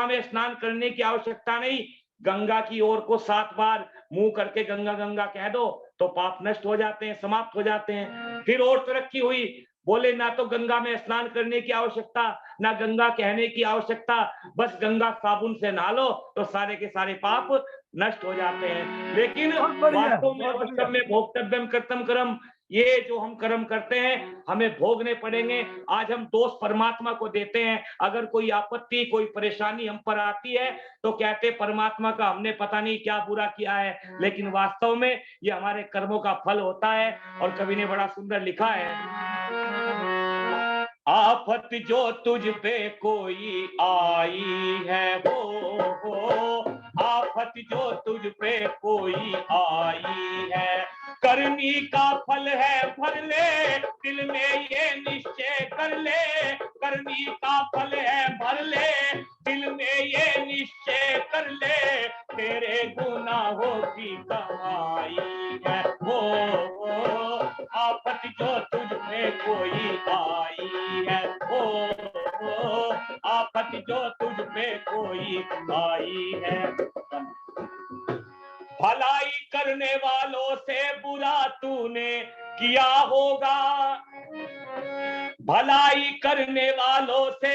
में स्नान करने की आवश्यकता नहीं, गंगा की ओर को 7 बार मुंह करके गंगा गंगा कह दो तो पाप नष्ट हो जाते हैं, समाप्त हो जाते हैं। फिर और तरक्की हुई, बोले ना तो गंगा में स्नान करने की आवश्यकता, ना गंगा कहने की आवश्यकता, बस गंगा साबुन से नहा लो तो सारे के सारे पाप नष्ट हो जाते हैं। लेकिन बहुत बढ़िया, वास्तव में बहुत बढ़िया। वास्तव में भोक्तव्यम कर्तव्यम कर्म, ये जो हम कर्म करते हैं हमें भोगने पड़ेंगे। आज हम दोष परमात्मा को देते हैं, अगर कोई आपत्ति, कोई परेशानी हम पर आती है तो कहते परमात्मा का हमने पता नहीं क्या बुरा किया है, लेकिन वास्तव में ये हमारे कर्मों का फल होता है। और कवि ने बड़ा सुंदर लिखा है, आफत जो तुझ पे कोई आई है हो, आफत जो तुझ पे कोई आई है, करनी का फल है भर ले, दिल में ये निश्चय कर ले, करनी का फल है भर ले, दिल में ये निश्चय कर ले, तेरे गुनाहों की कमाई है हो, आफत जो तुझ पे कोई आई है हो, आफत जो तुझ पे कोई आई है। भलाई करने वालों से बुरा तूने किया होगा, भलाई करने वालों से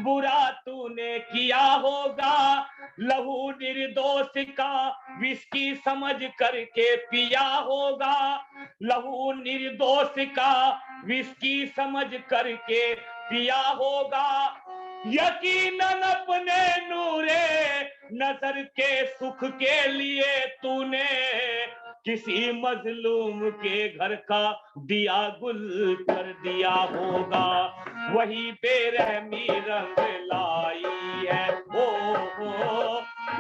बुरा तूने किया होगा, लहू निर्दोष का विस्की समझ करके पिया होगा, लहू निर्दोष का विस्की समझ करके पिया होगा, यकीनन अपने नूरे नजर के सुख के लिए तूने किसी मजलूम के घर का दिया गुल कर दिया होगा, वही बेरहमी रंग लाई है हो,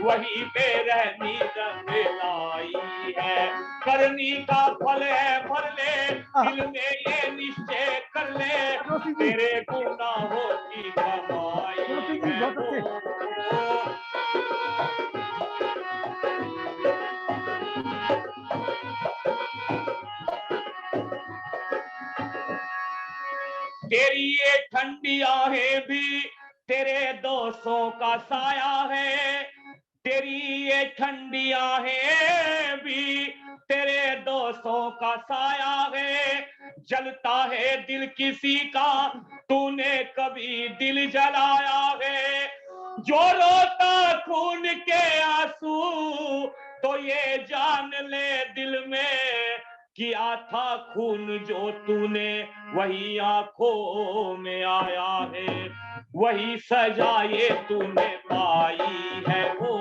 वही बेरहमी रंग लाई है, करनी का फल है भर ले, दिल में ये निश्चय कर ले, तेरे गुनाहों की कमाई है हो। तेरी ये ठंडी आहें भी तेरे दोषों का साया है, तेरी ये ठंडी आहें भी तेरे दोषों का साया है, जलता है दिल किसी का तूने कभी दिल जलाया है, जो रोता खून के आंसू तो ये जान ले दिल में किया था खून जो तूने वही आंखों में आया है, वही सजा ये तूने पाई है हो,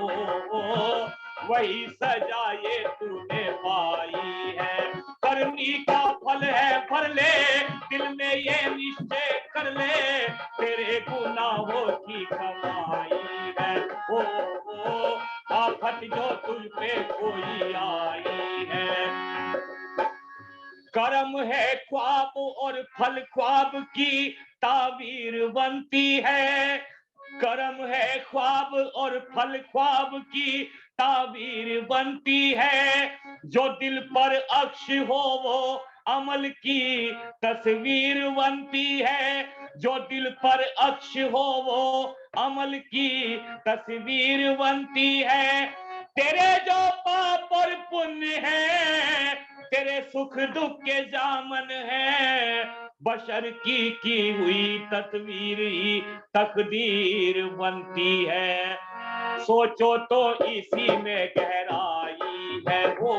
वही सजा ये तूने पाई है, करनी का फल है भर ले, दिल में ये निश्चय कर ले, तेरे गुनाहों की कमाई है हो, आफत जो तुझ पे कोई आई है। कर्म है ख्वाब और फल ख्वाब की ताबीर बनती है, कर्म है ख्वाब और फल ख्वाब की ताबीर बनती है, जो दिल पर अक्ष हो वो अमल की तस्वीर बनती है, जो दिल पर अक्ष हो वो अमल की तस्वीर बनती है, तेरे जो पाप और पुण्य है तेरे सुख दुख के जामन है, बशर की हुई तस्वीर ही तकदीर बनती है, सोचो तो इसी में गहराई है हो,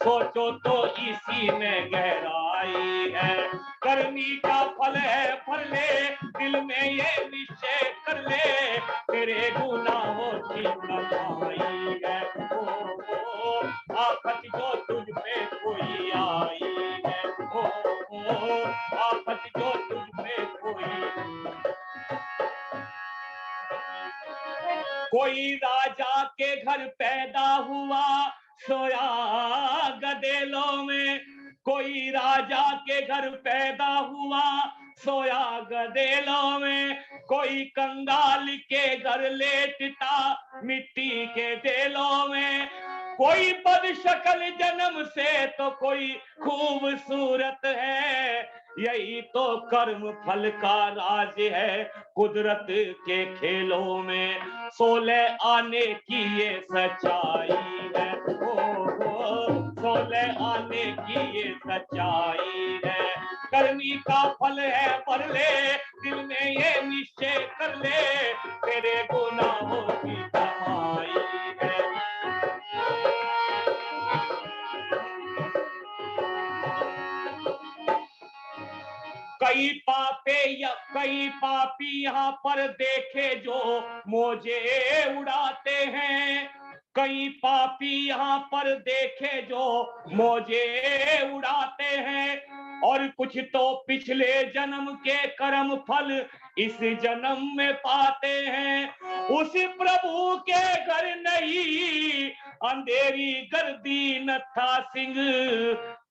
सोचो तो इसी में गहराई है, करनी का फल है फल ले, दिल में ये निश्चय कर ले, तेरे गुनाहों की कमाई है हो, आफत जो तुझ पे कोई आई है हो, आफत जो तुझ पे कोई राजा के घर पैदा हुआ सोया गदेलों में, कोई राजा के घर पैदा हुआ सोया गदेलों में, कोई कंगाल के घर लेटता मिट्टी के देलों में, कोई बदशक्ल जन्म से तो कोई खूबसूरत है, यही तो कर्म फल का राज है कुदरत के खेलों में। 16 आने की ये सच्चाई है, ओ 16 आने की ये सच्चाई है। करनी का फल है पर ले, दिल में ये निश्चय कर ले, तेरे गुनाहों की कमाई है। कई पापी यहाँ पर देखे जो मौजे उड़ाते हैं, कई पापी यहाँ पर देखे जो मौजे उड़ाते हैं, और कुछ तो पिछले जन्म के कर्म फल इस जन्म में पाते हैं। उस प्रभु के घर नहीं अंधेरी गर्दी नत्था सिंह,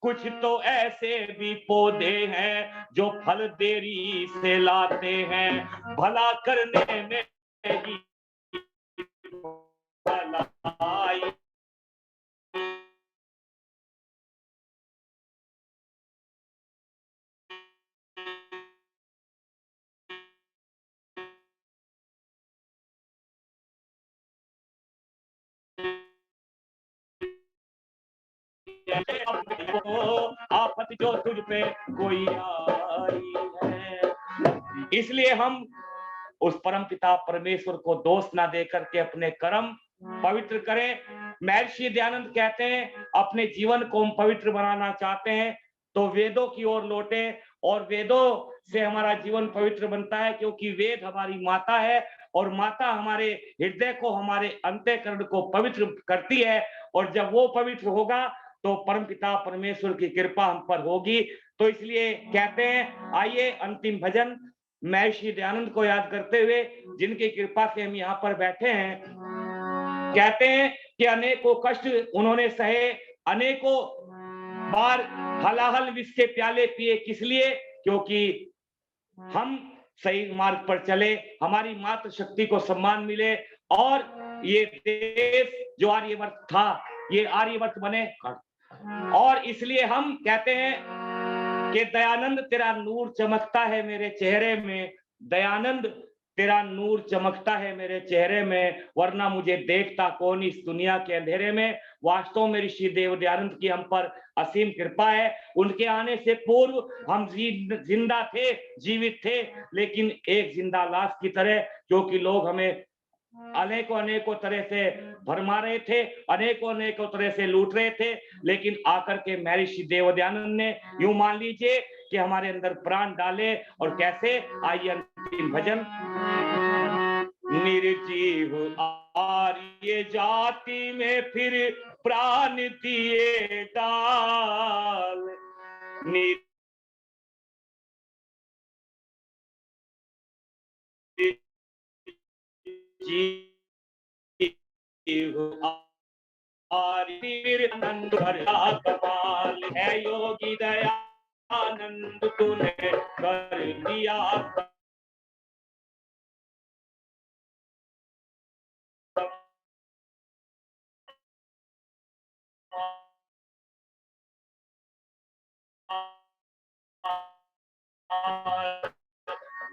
कुछ तो ऐसे भी पौधे हैं जो फल देरी से लाते हैं, भला करने में ही भलाई। आफत जो तुझ पे कोई आई है। इसलिए हम उस परम पिता परमेश्वर को दोष ना दे करके अपने कर्म पवित्र करें। महर्षि दयानंद कहते हैं अपने जीवन को हम पवित्र बनाना चाहते हैं तो वेदों की ओर लौटे, और वेदों से हमारा जीवन पवित्र बनता है, क्योंकि वेद हमारी माता है और माता हमारे हृदय को, हमारे अंतःकरण को पवित्र करती है, और जब वो पवित्र होगा तो परमपिता परमेश्वर की कृपा हम पर होगी। तो इसलिए कहते हैं आइए अंतिम भजन महर्षि दयानंद को याद करते हुए, जिनकी कृपा से हम यहाँ पर बैठे हैं। कहते हैं कि अनेकों कष्ट उन्होंने सहे, अनेकों बार हलाहल विष के प्याले पिए, किस लिए? क्योंकि हम सही मार्ग पर चले, हमारी मातृशक्ति को सम्मान मिले, और ये देश जो आर्यवर्त था ये आर्यवर्त बने। और इसलिए हम कहते हैं कि दयानंद तेरा नूर चमकता है मेरे चेहरे में, दयानंद तेरा नूर चमकता है मेरे चेहरे में, वरना मुझे देखता कौन इस दुनिया के अंधेरे में। वास्तव में ऋषि देव दयानंद की हम पर असीम कृपा है। उनके आने से पूर्व हम जिंदा थे, जीवित थे, लेकिन एक जिंदा लाश की तरह, क्योंकि लोग हमें अनेकों तरह से भरमा रहे थे, अनेकों तरह से लूट रहे थे, लेकिन आकर के महर्षि देव दयानंद ने यूं मान लीजिए कि हमारे अंदर प्राण डाले। और कैसे? आइए अंतिम भजन। निर्जीव आर्य जाति में फिर प्राण दिए डाल, आनंद भरा कमाल है योगी दयानंद तूने कर दिया।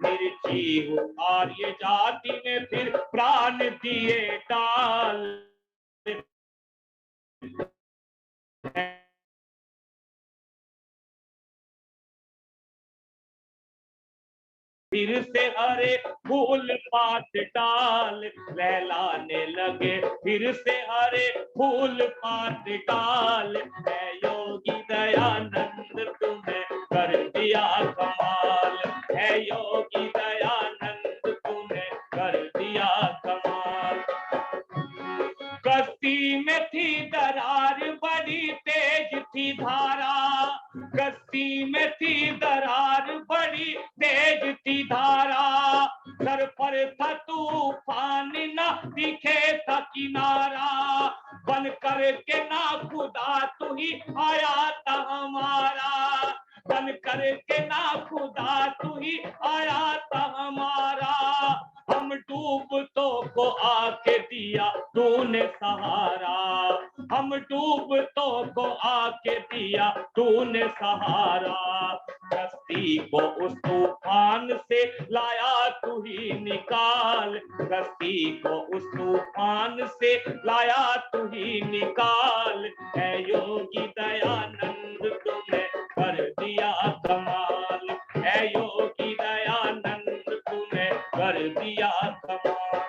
निर्जीव आर्य जाति में फिर प्राण दिए डाल, फिर से हरे फूल पात डाल लहलाने लगे, फिर से हरे फूल पात डाल है योगी दयानंद तुम्हें कर दिया कमाल, है योगी दयानंद तुम्हें कर दिया कमाल। कश्ती में थी दरार बड़ी तेज थी धारा, कश्ती में थी दरार बड़ी तेज थी धारा, सर पर था तूफान न दिखे था किनारा, बन कर के ना खुदा तू ही आया था हमारा, बन करके ना खुदा तू ही आया था हमारा, हम डूबतों को आके दिया तूने सहारा, हम डूबतों को आके दिया तूने सहारा, कश्ती को उस तूफान से लाया तू ही निकाल, कश्ती को उस तूफान से लाया तू ही निकाल, है योगी दयानंद तूने कर दिया कमाल, है योगी दयानंद तूने कर दिया कमाल।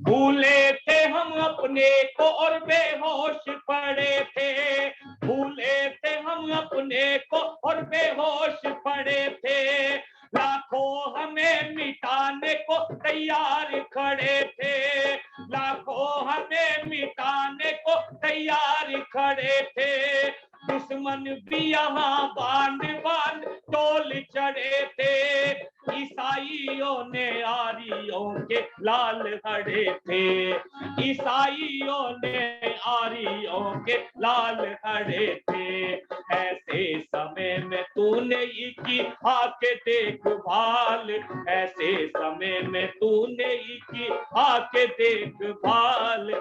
भूले थे हम अपने को और बेहोश पड़े थे, भूले थे हम अपने को और बेहोश पड़े थे, लाखों हमें मिटाने को तैयार खड़े थे, लाखों हमें मिटाने को तैयार खड़े थे, दुश्मन भी यहाँ बांध बांध टोल चढ़े थे, ईसाइयों ने आरियों के लाल हड़े थे, ईसाइयों ने आरियों के लाल हड़े थे, ऐसे समय में तूने ही की आके देखभाल, ऐसे समय में तूने ही की आके देखभाल,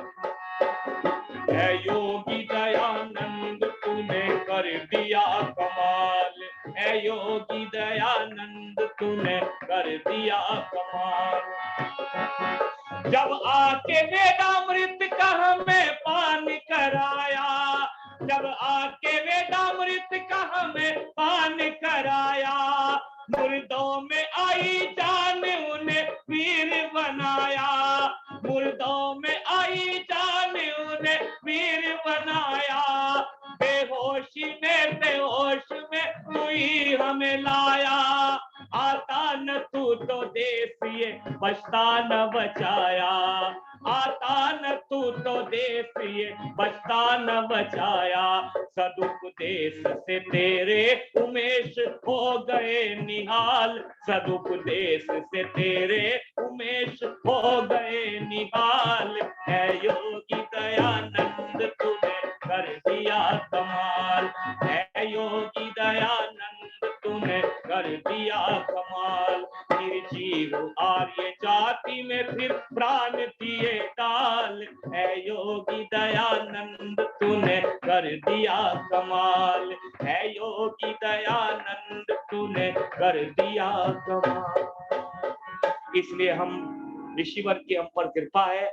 है योगी दयानंद तूने कर दिया कमाल, है योगी दयानंद तूने कर दिया कमाल। जब आके वेदामृत का हमें पान कराया, जब आके वेदामृत का हमें पान कराया, मुर्दों में आई जान उन्हें वीर बनाया, मुर्दों में आई जान उन्हें वीर बनाया, बेहोशी में बेहोश में तू ही हमें लाया, आता न तू तो देश ये बचता न बचाया, आता न तू तो देश ये बचता न बचाया, सदुपदेश से तेरे उमेश हो गए निहाल, सदुपदेश से तेरे उमेश हो गए निहाल, है योगी दयानंद तूने कर दिया कमाल, है योगी दयानंद तूने कर दिया कमाल, निर्जीव आर्य जाति में फिर प्राण दिए डाल, है योगी दयानंद तूने कर दिया कमाल, है योगी दयानंद तूने कर दिया कमाल। इसलिए हम ऋषिवर की हम पर कृपा है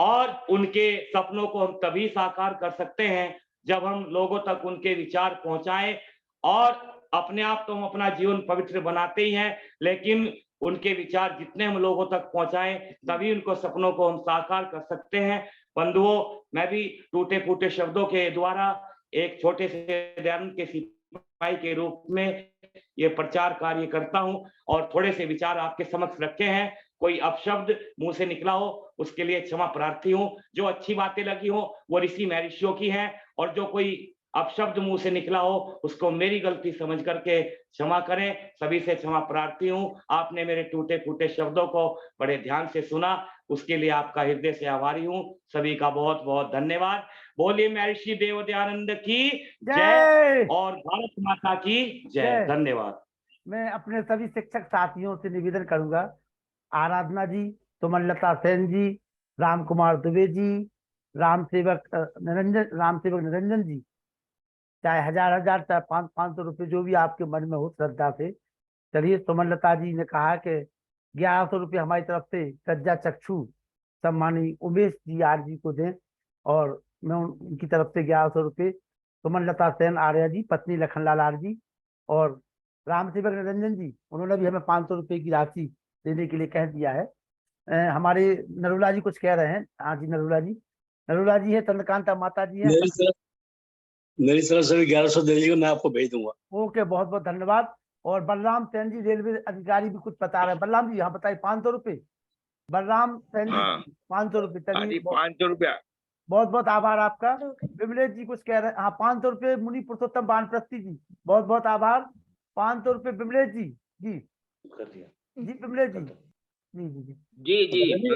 और उनके सपनों को हम तभी साकार कर सकते हैं जब हम लोगों तक उनके विचार पहुंचाएं, और अपने आप तो हम अपना जीवन पवित्र बनाते ही हैं, लेकिन उनके विचार जितने हम लोगों तक पहुंचाएं तभी उनको सपनों को हम साकार कर सकते हैं। बंधुओं, मैं भी टूटे फूटे शब्दों के द्वारा एक छोटे से दयानंद के सिपाही के रूप में ये प्रचार कार्य करता हूं और थोड़े से विचार आपके समक्ष रखे हैं। कोई अपशब्द मुंह से निकला हो उसके लिए क्षमा प्रार्थी हूं, जो अच्छी बातें लगी हो वो ऋषि महर्षियों की हैं, और जो कोई अपशब्द मुंह से निकला हो उसको मेरी गलती समझ करके क्षमा करें। सभी से क्षमा प्रार्थी हूं। आपने मेरे टूटे फूटे शब्दों को बड़े ध्यान से सुना, उसके लिए आपका हृदय से आभारी हूं। सभी का बहुत बहुत धन्यवाद। बोलिए महर्षि देव दयानंद की जय और भारत माता की जय। धन्यवाद। मैं अपने सभी शिक्षक साथियों से निवेदन करूंगा, आराधना जी, सुमनलता सेन जी, राम कुमार दुबे जी, राम सेवक निरंजन जी, चाहे हजार चाहे 500 रुपए जो भी आपके मन में हो श्रद्धा से चलिए। सुमनलता जी ने कहा कि 1100 रुपये हमारी तरफ से प्रज्ञा चक्षु सम्मानी उमेश जी आर जी को दें, और मैं उनकी तरफ से 1100 रुपये, सुमनलता सेन आर्या जी, पत्नी लखनलाल आर जी, और राम सेवक निरंजन जी, उन्होंने भी हमें 500 रुपये की राशि देने के लिए कह दिया है। हमारे नरुला जी कुछ कह रहे हैं। हाँ जी, नरुला जी है, चंद्रकांता माता जी है। मेरी तरफ से भी 1100 दे दीजिएगा, मैं आपको भेज दूंगा। ओके, बहुत बहुत धन्यवाद। और बलराम सेन जी रेलवे अधिकारी भी कुछ बता रहे हैं। बलराम जी यहाँ बताइए, 500 रुपये। बलराम सेन जी 500 रुपये, चलिए 500 रुपया। बहुत बहुत आभार आपका। विमलेश जी कुछ कह रहे हैं। हाँ, 500 रुपये मुनि पुरुषोत्तम वानप्रस्थी जी, बहुत बहुत आभार। 500 रुपये विमलेश जी। जी जी विमलेश जी, जी जी जी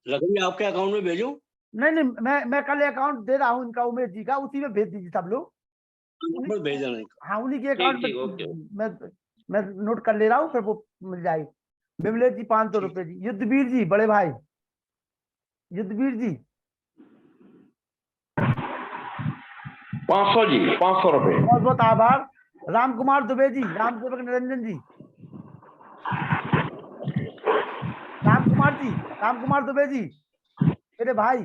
रकम आपके अकाउंट में भेजूं? नहीं, मैं कल अकाउंट दे रहा हूँ इनका, उमेश जी का, उसी में भेज दीजिए सब लोग। नंबर भेजा नहीं। हाँ उन्हीं के अकाउंट ठीक, ओके। में मैं नोट कर ले रहा हूँ, फिर वो मिल जाएगी। विमलेश जी 500 रुपए जी। युद्धवीर जी बड़े भाई, युद्धवीर जी 500 जी, 500 रुपए। बहुत बहुत आभार। राम कुमार दुबे जी, राम सेवक निरंजन जी, राम कुमार जी, राम कुमार दुबे जी मेरे भाई,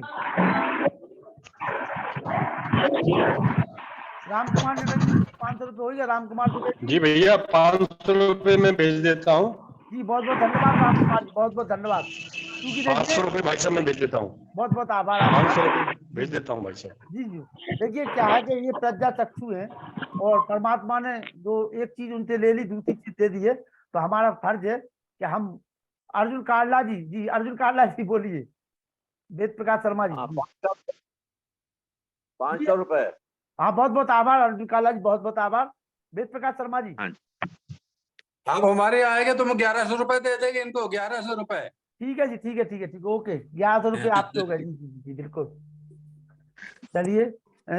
राम कुमार निरंजन 500 रुपए हो गया। राम कुमार दुबे जी जी भैया 500 रुपए मैं भेज देता हूँ। जी, बहुत बहुत धन्यवाद राम कुमार जी, बहुत बहुत धन्यवाद। क्योंकि 500 देखिए रुपए भाई साहब मैं भेज देता हूँ। बहुत बहुत आभार आपका। 500 रुपए भेज देता हूँ भाई साहब। जी जी, देखिए क्या है कि ये प्रज्ञा चक्षु है और परमात्मा ने जो एक चीज उनसे ले ली दूसरी चीज दे दी है, तो हमारा फर्ज है कि हम अर्जुन कांडला जी, जी अर्जुन कांडला जी बोलिए, वेद प्रकाश शर्मा जी। 500 रुपए। हाँ बहुत बहुत आभार अर्जुन कांडला जी, बहुत बहुत आभार। वेद प्रकाश शर्मा जी आप हमारे आएंगे तो हम 1100 रुपए दे देंगे इनको, 1100 रुपए। ठीक है जी, ठीक है ठीक है ठीक है, ओके 1100 रुपये आपके हो गए। जी जी जी बिल्कुल। चलिए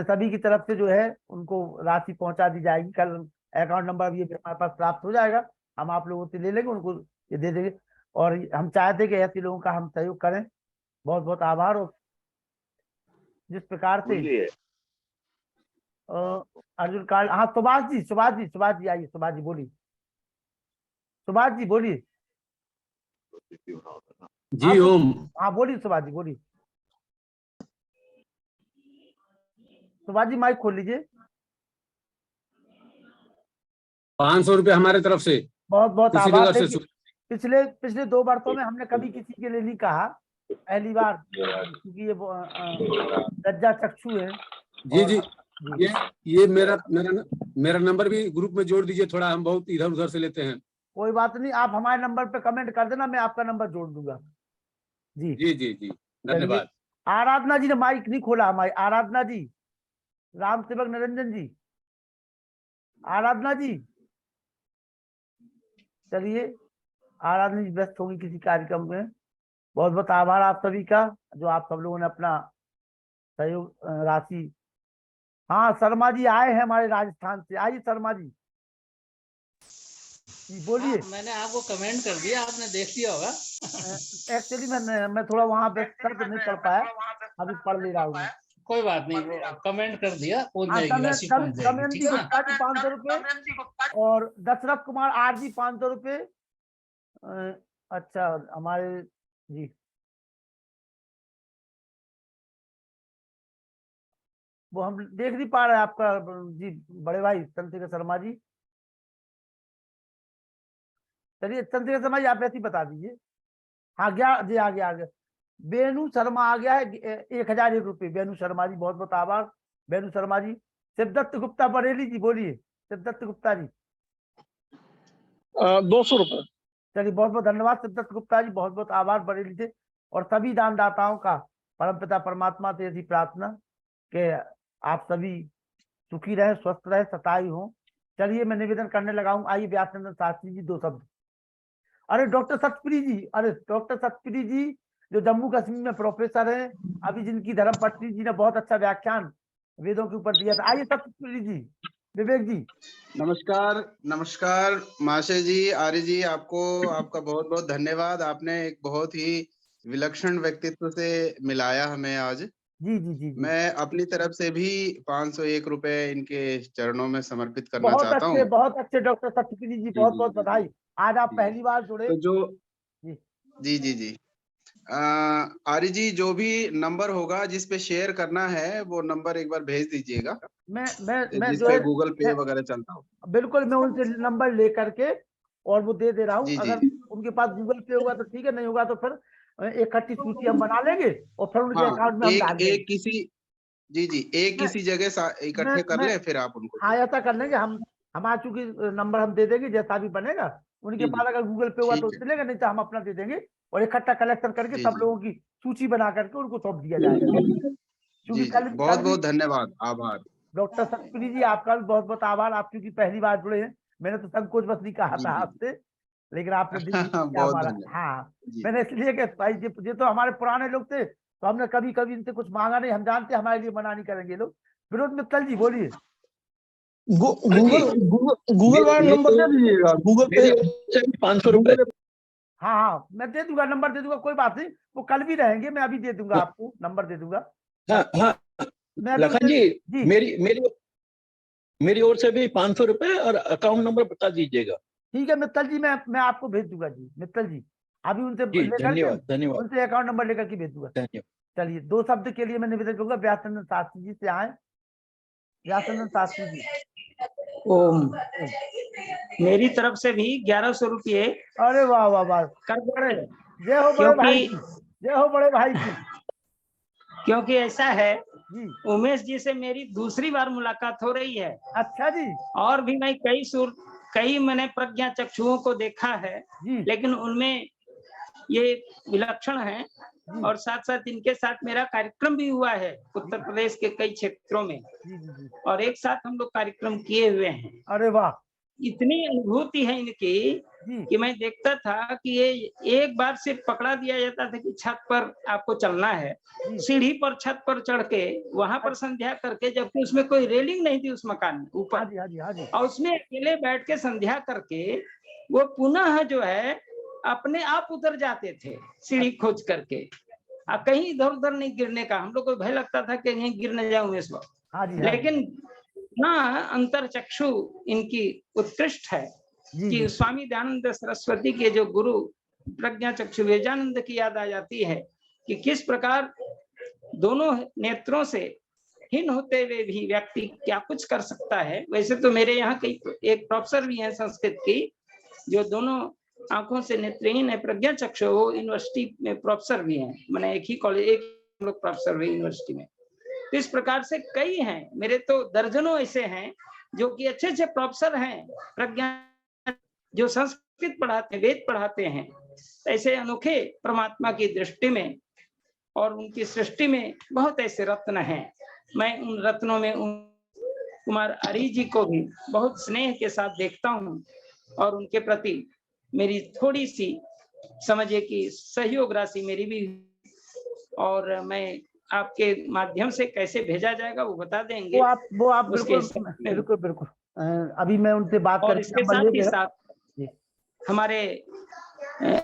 सभी की तरफ से जो है उनको राशि पहुंचा दी जाएगी। कल अकाउंट नंबर ये हमारे पास प्राप्त हो जाएगा, हम आप लोगों से ले लेंगे, उनको ये दे देंगे। और हम चाहते कि ऐसे लोगों का हम सहयोग करें। बहुत बहुत आभार। और जिस प्रकार से अर्जुन कांड, हाँ सुभाष जी, सुभाष जी, सुभाष जी आइए, सुभाष जी बोलिए, सुभाष जी बोलिए। जी ओम। हाँ बोलिए सुभाष जी बोलिए। सुभाष जी माइक खोल लीजिए। 500 रुपए हमारे तरफ से। बहुत बहुत किसी आभार। जगह से देखिए, पिछले 2 वर्षों में हमने कभी किसी के लिए नहीं कहा, पहली बार, क्योंकि ये प्रज्ञा चक्षु है। जी जी, ये मेरा नंबर भी ग्रुप में जोड़ दीजिए थोड़ा, हम बहुत इधर उधर से लेते हैं। कोई बात नहीं, आप हमारे नंबर पे कमेंट कर देना, मैं आपका नंबर जोड़ दूंगा। जी जी जी जी धन्यवाद। आराधना जी ने माइक नहीं खोला हमारी। आराधना जी, राम सेवक निरंजन जी, आराधना जी। चलिए आराधना जी व्यस्त होंगी किसी कार्यक्रम में। बहुत बहुत आभार आप सभी का, जो आप सब लोगों ने अपना सहयोग राशि। हाँ शर्मा जी आए हैं हमारे राजस्थान से, आइए शर्मा जी बोलिए। मैंने आपको कमेंट कर दिया, आपने देख लिया होगा। एक्चुअली मैं थोड़ा वहाँ व्यस्त था तो नहीं पढ़ पाया, अभी पढ़ ले रहा हूँ। कोई बात नहीं, वो कमेंट कर दिया, पहुंच जाएगी राशि, पहुंच जाएगी, दमयंती ठीक है गुप्ता जी 500 रुपए और दशरथ कुमार आर जी 500 रुपए। अच्छा हमारे जी वो हम देख नहीं पा रहे हैं आपका जी बड़े भाई चंद्रशेखर शर्मा जी। चलिए चंद्रशेखर शर्मा जी आप ऐसे ही बता दीजिए। हाँ गया जी, आ गया। बेनू शर्मा आ गया है 1001 रुपये। बेनू शर्मा जी बहुत बहुत आभार। बेनू शर्मा जी। शिवदत्त गुप्ता बरेली जी बोलिए, शिवदत्त गुप्ता जी 200 रुपए। चलिए बहुत बहुत धन्यवाद शिवदत्त गुप्ता जी, बहुत बहुत आभार बरेली से। और सभी दानदाताओं का परमपिता परमात्मा से ऐसी प्रार्थना कि आप सभी सुखी रहे, स्वस्थ रहे, सताई हो। चलिए मैं निवेदन करने लगा हूँ। आइए व्यासचंद्र शास्त्री जी 2 शब्द। अरे डॉक्टर सतप्री जी, अरे डॉक्टर सतप्री जी जो जम्मू कश्मीर में प्रोफेसर हैं, अभी जिनकी धर्मपत्नी जी ने बहुत अच्छा व्याख्यान वेदों के ऊपर दिया था। आइए सतप्री जी, विवेक जी। नमस्कार नमस्कार महाशय जी, आर्य जी, आपका बहुत बहुत धन्यवाद। आपने एक बहुत ही विलक्षण व्यक्तित्व से मिलाया हमें आज। जी जी जी, जी। मैं अपनी तरफ से भी 501 रुपए इनके चरणों में समर्पित करना चाहता हूँ। बहुत अच्छे डॉक्टर सतप्री जी, बहुत बहुत बधाई। आज आप पहली बार जुड़े। तो जी जी जी आर्य जी, जो भी नंबर होगा जिस पे शेयर करना है वो नंबर एक बार भेज दीजिएगा। मैं जिस पे गूगल पे वगैरह चलता हो। बिल्कुल, मैं उनसे नंबर लेकर के और वो दे रहा हूँ। अगर उनके पास गूगल पे होगा तो ठीक है, नहीं होगा तो फिर इकट्ठी सूची हम बना लेंगे और फिर उनके अकाउंट में हम डाल देंगे। किसी जगह इकट्ठे कर ले, फिर आप उनको। हाँ ऐसा कर लेंगे हम हमारा, चूंकि नंबर हम दे देंगे जैसा भी बनेगा। उनके पास अगर गूगल पे हुआ तो चलेगा, नहीं तो हम अपना दे देंगे और इकट्ठा कलेक्शन करके सब लोगों की सूची बना करके उनको सौंप दिया जाएगा। बहुत बहुत धन्यवाद, आभार। डॉक्टर सतप्री जी आपका भी बहुत बहुत आभार। आप क्योंकि पहली बार जुड़े हैं, मैंने तो संकोच बस नहीं कहा था आपसे, लेकिन आपने दिल किया हमारा। हाँ मैंने इसलिए कि भाई ये तो हमारे पुराने लोग थे, तो हमने कभी कभी इनसे कुछ मांगा नहीं। हम जानते हमारे लिए मना नहीं करेंगे लोग। विनोद मित्तल जी बोलिए। गूगल वाला नंबर दे दीजिएगा, गूगल पे 500 रुपए। हाँ हाँ मैं दे दूंगा, नंबर दे दूंगा, कोई बात नहीं, वो कल भी रहेंगे, मैं अभी दे दूंगा आपको, नंबर दे दूंगा। हाँ हाँ मैं अभी लखन जी, जी मेरी ओर से भी 500 रुपए और अकाउंट नंबर बता दीजिएगा। ठीक है मित्तल जी, मैं आपको भेज दूंगा जी, मित्तल जी अभी उनसे जी लेकर के धन्यवाद उनसे अकाउंट नंबर लेकर के भेज दूंगा। धन्यवाद। चलिए 2 शब्द के लिए मैं निवेदन करूंगा, व्यासनंदन शास्त्री जी से आए, व्यासनंदन शास्त्री जी। ओम। मेरी तरफ से भी 1100 रुपये। अरे वाह वाह वाह, कर बड़े जय हो बड़े भाई की, जय हो बड़े भाई की। क्योंकि ऐसा है जी उमेश जी से मेरी दूसरी बार मुलाकात हो रही है। अच्छा जी। और भी मैं कई मैंने प्रज्ञा चक्षुओं को देखा है, लेकिन उनमें ये विलक्षण है। और साथ साथ इनके साथ मेरा कार्यक्रम भी हुआ है उत्तर प्रदेश के कई क्षेत्रों में, और एक साथ हम लोग कार्यक्रम किए हुए हैं। अरे वाह, इतनी अनुभूति है इनकी कि मैं देखता था कि ये एक बार सिर्फ पकड़ा दिया जाता था कि छत पर आपको चलना है, सीढ़ी पर छत पर चढ़ के वहां पर संध्या करके, जबकि उसमें कोई रेलिंग नहीं थी उस मकान में ऊपर, और उसमें अकेले बैठ के संध्या करके वो पुनः जो है अपने आप उतर जाते थे सीढ़ी खोज करके, कहीं इधर उधर नहीं गिरने का। हम लोग को भय लगता था कि कहीं गिर न जाऊं इस वक्त, लेकिन ना अंतर चक्षु इनकी उत्कृष्ट है कि स्वामी दयानंद सरस्वती के जो गुरु प्रज्ञा चक्षु वेदानंद की याद आ जाती है कि किस प्रकार दोनों नेत्रों से हीन होते हुए भी व्यक्ति क्या कुछ कर सकता है। वैसे तो मेरे यहाँ कई एक प्रोफेसर भी हैं संस्कृत की जो दोनों आंखों से नेत्रहीन है, प्रज्ञा चक्षु, वो यूनिवर्सिटी में प्रोफेसर भी हैं, मैंने एक ही कॉलेज एक लोग प्रोफेसर हुए यूनिवर्सिटी में। तो इस प्रकार से कई हैं, मेरे तो दर्जनों ऐसे हैं जो कि अच्छे अच्छे प्रोफेसर हैं प्रज्ञा, जो संस्कृत पढ़ाते हैं, वेद पढ़ाते हैं। ऐसे अनोखे परमात्मा की दृष्टि में और उनकी सृष्टि में बहुत ऐसे रत्न हैं। मैं उन रत्नों में उन कुमार आर्य जी को भी बहुत स्नेह के साथ देखता हूँ, और उनके प्रति मेरी थोड़ी सी समझिए कि सहयोग राशि मेरी भी, और मैं आपके माध्यम से कैसे भेजा जाएगा वो बता देंगे। वो आप बिल्कुल बिल्कुल अभी मैं उनसे बात और इसके साथ ही साथ हमारे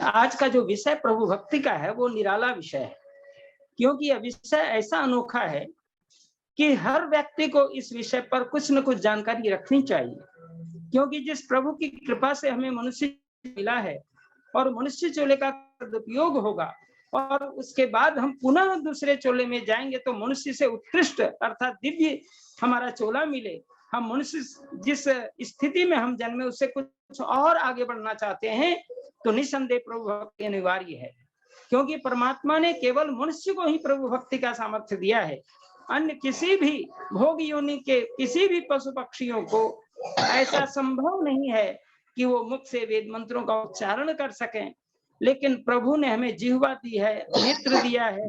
आज का जो विषय प्रभु भक्ति का है वो निराला विषय है, क्योंकि यह विषय ऐसा अनोखा है कि हर व्यक्ति को इस विषय पर कुछ न कुछ जानकारी रखनी चाहिए। क्योंकि जिस प्रभु की कृपा से हमें मनुष्य मिला है और मनुष्य चोले का सदुपयोग होगा, और उसके बाद हम पुनः दूसरे चोले में जाएंगे तो मनुष्य से उत्कृष्ट अर्थात दिव्य हमारा चोला मिले। हम मनुष्य जिस स्थिति में हम जन्मे उससे कुछ और आगे बढ़ना चाहते हैं तो निसंदेह प्रभु भक्ति अनिवार्य है, क्योंकि परमात्मा ने केवल मनुष्य को ही प्रभु भक्ति का सामर्थ्य दिया है। अन्य किसी भी भोग योनि के किसी भी पशु पक्षियों को ऐसा संभव नहीं है कि वो मुख से वेद मंत्रों का उच्चारण कर सकें, लेकिन प्रभु ने हमें जिह्वा दी है, नेत्र दिया है,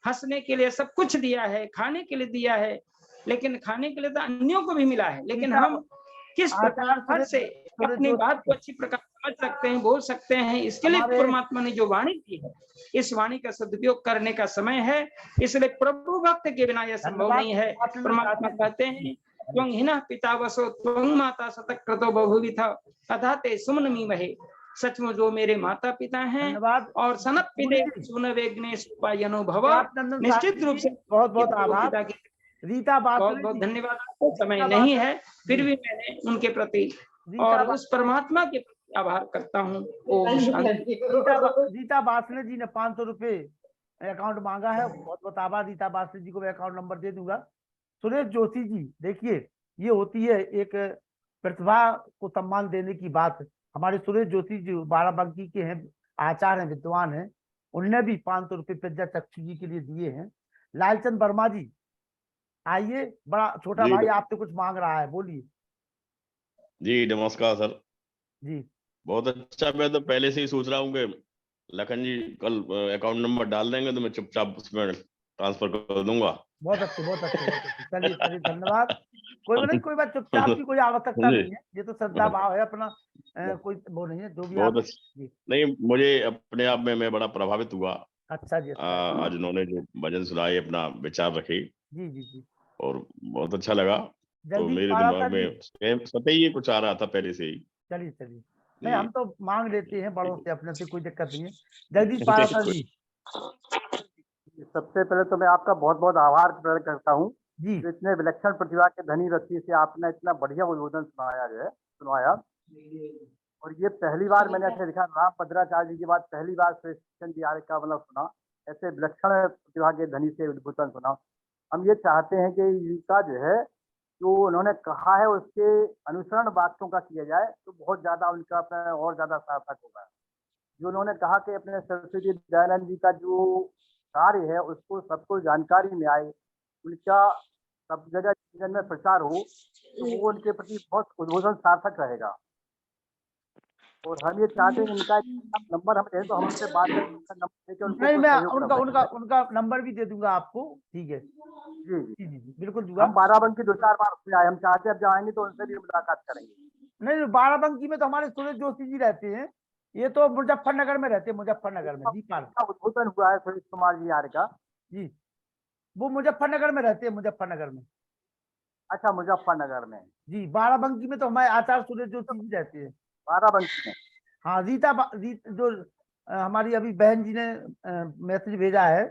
हंसने के लिए सब कुछ दिया है, खाने के लिए दिया है, लेकिन खाने के लिए तो अन्यों को भी मिला है। लेकिन हम किस प्रकार से अपनी बात को अच्छी प्रकार समझ सकते हैं, बोल सकते हैं, इसके लिए परमात्मा ने जो वाणी दी है, इस वाणी का सदुपयोग करने का समय है। इसलिए प्रभु भक्त के बिना यह संभव नहीं है। परमात्मा कहते हैं त्वं हिनः पिता वसो त्वं माता शतक्रतो बहुविधा तथा ते सुमनमी महे। सचमुच जो मेरे माता पिता हैं और सनत पिते सुन वेग्नेश पायनो भव। निश्चित रूप से बहुत बहुत आभार रीता बात, बहुत बहुत धन्यवाद। आपको समय नहीं है फिर भी मैंने उनके प्रति और उस परमात्मा के प्रति आभार करता हूँ। ओम शांति। रीता बासले जी ने 500 रुपए अकाउंट मांगा है, बहुत बहुत आभार रीता बासले जी को मैं अकाउंट नंबर दे दूंगा। सुरेश जोशी जी, देखिए ये होती है एक प्रतिभा को सम्मान देने की बात। हमारे सुरेश जोशी जी बाराबंकी के हैं, आचार्य हैं, विद्वान हैं, उनने भी 500 रुपए प्रज्ञा चक्षु जी के लिए दिए हैं। लालचंद वर्मा जी आइए, बड़ा छोटा भाई आपसे कुछ मांग रहा है, बोलिए। जी नमस्कार सर जी। बहुत अच्छा, मैं तो पहले से ही सोच रहा हूँ कि लखन जी कल अकाउंट नंबर डाल देंगे तो मैं चुपचाप उसमें ट्रांसफर कर दूंगा। बहुत अच्छे बहुत अच्छे। चलिए चलिए धन्यवाद। कोई बात चुपचाप की कोई आवश्यकता नहीं है, ये तो श्रद्धा भाव है अपना, कोई वो नहीं है जो भी बहुत अच्छा। नहीं मुझे अपने आप में मैं बड़ा प्रभावित हुआ। अच्छा जी। आज उन्होंने जो भजन सुनाए, अपना विचार रखे जी जी जी, और बहुत अच्छा लगा। तो जगदीश मेरे पाराशर दिमाग जी, में स्वतः ही ये कुछ आ रहा था पहले से ही। चलिए चलिए, जी। नहीं हम तो मांग लेते हैं बड़ों से, अपने से कोई दिक्कत नहीं है। जगदीश पाराशर जी। सबसे पहले तो मैं आपका बहुत बहुत आभार प्रकट करता हूँ, जी जो इतने विलक्षण प्रतिभा के धनी व्यक्ति से आपने इतना बढ़िया उद्बोधन सुनाया। और ये पहली बार मैंने ऐसे लिखा, राम भद्राचार्य जी के बाद पहली बार श्री कृष्ण जी आर्य का मतलब सुना, ऐसे विलक्षण प्रतिभा के धनी से उद्बोधन सुना। हम ये चाहते हैं कि इनका जो है, जो उन्होंने कहा है उसके अनुसरण वाक्यों का किया जाए तो बहुत ज्यादा उनका और ज्यादा सार्थक होगा। जो उन्होंने कहा कि अपने सरस्वती दयानंद जी का जो कार्य है उसको सबको जानकारी में आए, उनका सब जगह जीवन में प्रचार हो, तो वो उनके प्रति बहुत उद्बोधन सार्थक रहेगा। और हम ये चाहते हैं इनका नंबर हम दें तो हम उनसे बात करके उनका नंबर लेके उनको नहीं, कुछ मैं सहयोग उनका करवाएंगे। उनका उनका नंबर भी दे दूंगा आपको, ठीक है? जी जी जी जी बिल्कुल दूंगा। हम बाराबंकी 2-4 बार उसमें आए, हम चाहते हैं अब जाएंगे तो उनसे भी मुलाकात करेंगे। नहीं, बाराबंकी में तो हमारे सुरेश जोशी जी रहते हैं, ये तो मुजफ्फरनगर में रहते हैं, मुजफ्फरनगर में। जी पाल उद्बोधन हुआ है सुरेश कुमार जी आर्य का। जी, वो मुजफ्फरनगर में रहते हैं, मुजफ्फरनगर में। अच्छा, मुजफ्फरनगर में। जी, बाराबंकी में तो हमारे आचार्य सुरेश जोशी जी रहते हैं। बाराबंकी में? हाँ, जो हमारी अभी बहन जी ने मैसेज भेजा है,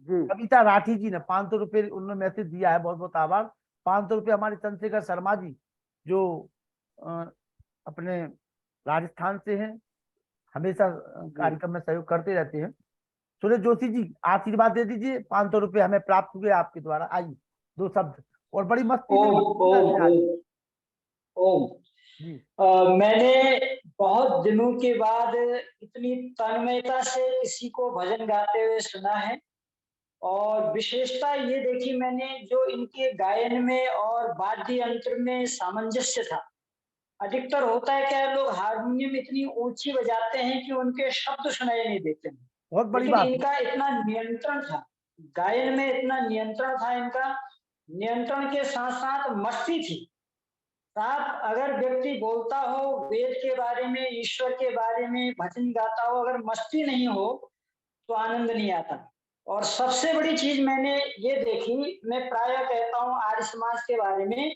कविता राठी जी ने 500 रुपये उन्होंने मैसेज दिया है, बहुत बहुत आभार। 500 रुपये हमारे चंद्रशेखर शर्मा जी जो अपने राजस्थान से हैं, हमेशा कार्यक्रम में सहयोग करते रहते हैं। सुरेश जोशी जी आशीर्वाद दे दीजिए, 500 रुपये हमें प्राप्त हुए आपके द्वारा। आइए 2 शब्द, और बड़ी मस्ती में ओम। मैंने बहुत दिनों के बाद इतनी तन्मयता से किसी को भजन गाते हुए सुना है, और विशेषता ये देखी मैंने जो इनके गायन में और वाद्य यंत्र में सामंजस्य था। अधिकतर होता है क्या, लोग हारमोनियम इतनी ऊंची बजाते हैं कि उनके शब्द सुनाई नहीं देते हैं, बहुत बड़ी लेकिन बात। इनका इतना नियंत्रण था, गायन में इतना नियंत्रण था इनका, नियंत्रण के साथ साथ मस्ती थी। साथ अगर व्यक्ति बोलता हो वेद के बारे में, ईश्वर के बारे में, भजन गाता हो, अगर मस्ती नहीं हो तो आनंद नहीं आता। और सबसे बड़ी चीज मैंने ये देखी, मैं प्रायः कहता हूँ आर्य समाज के बारे में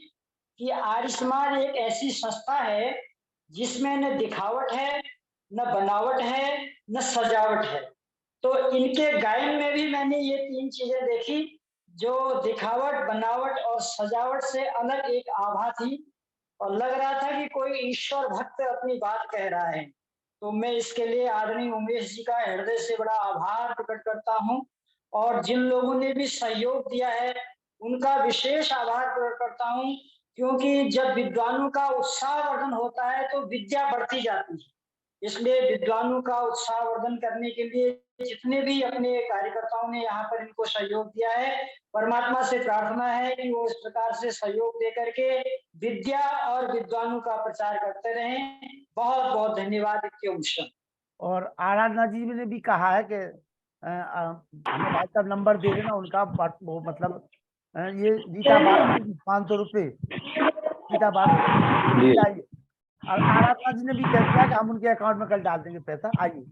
कि आर्य समाज एक ऐसी संस्था है जिसमें न दिखावट है, न बनावट है, न सजावट है। तो इनके गायन में भी मैंने ये 3 चीजें देखी, जो दिखावट, बनावट और सजावट से अलग एक आभा थी, और लग रहा था कि कोई ईश्वर भक्त अपनी बात कह रहा है। तो मैं इसके लिए आदरणीय उमेश जी का हृदय से बड़ा आभार प्रकट करता हूँ, और जिन लोगों ने भी सहयोग दिया है उनका विशेष आभार प्रकट करता हूँ, क्योंकि जब विद्वानों का उत्साहवर्धन होता है तो विद्या बढ़ती जाती है। इसलिए विद्वानों का उत्साहवर्धन करने के लिए जितने भी अपने कार्यकर्ताओं ने यहाँ पर इनको सहयोग दिया है, परमात्मा से प्रार्थना है कि वो इस प्रकार से सहयोग दे करके विद्या और विद्वानों का प्रचार करते रहें। बहुत बहुत धन्यवाद। और आराधना जी ने भी कहा है कि हमें भाई साहब नंबर दे देना उनका, वो मतलब ये गीता बात 500 रुपये गीता बात। और आराधना जी ने भी कह दिया कि हम उनके अकाउंट में कल डाल देंगे पैसा। आइए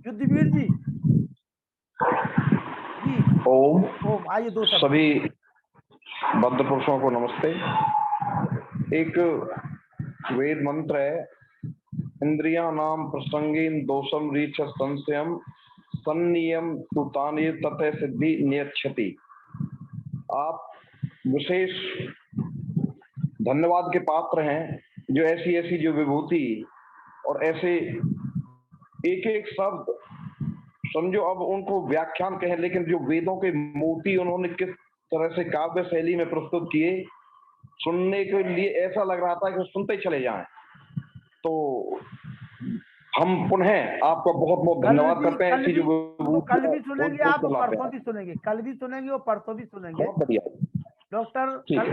युद्धवीर जी। ओम। ओम, आइए 2 शब्द। सभी बद्ध पुरुषों को नमस्ते। एक वेद मंत्र है, इंद्रिया नाम प्रसंगीन दोषम रीच संशयम सन्नियम तुतानि तथे सिद्धि नियच्छति। आप विशेष धन्यवाद के पात्र हैं, जो ऐसी जो विभूति और ऐसे एक एक शब्द समझो, अब उनको व्याख्यान कहें, लेकिन जो वेदों के मोती उन्होंने किस तरह से काव्य शैली में प्रस्तुत किए, सुनने के लिए ऐसा लग रहा था कि सुनते चले जाएं। तो हम पुनः आपका बहुत बहुत धन्यवाद करते हैं। ऐसी जो कल भी सुनेंगे आप, परसों भी सुनेंगे, कल भी सुनेंगे और परसों भी सुनेंगे। बहुत बढ़िया डॉक्टर कल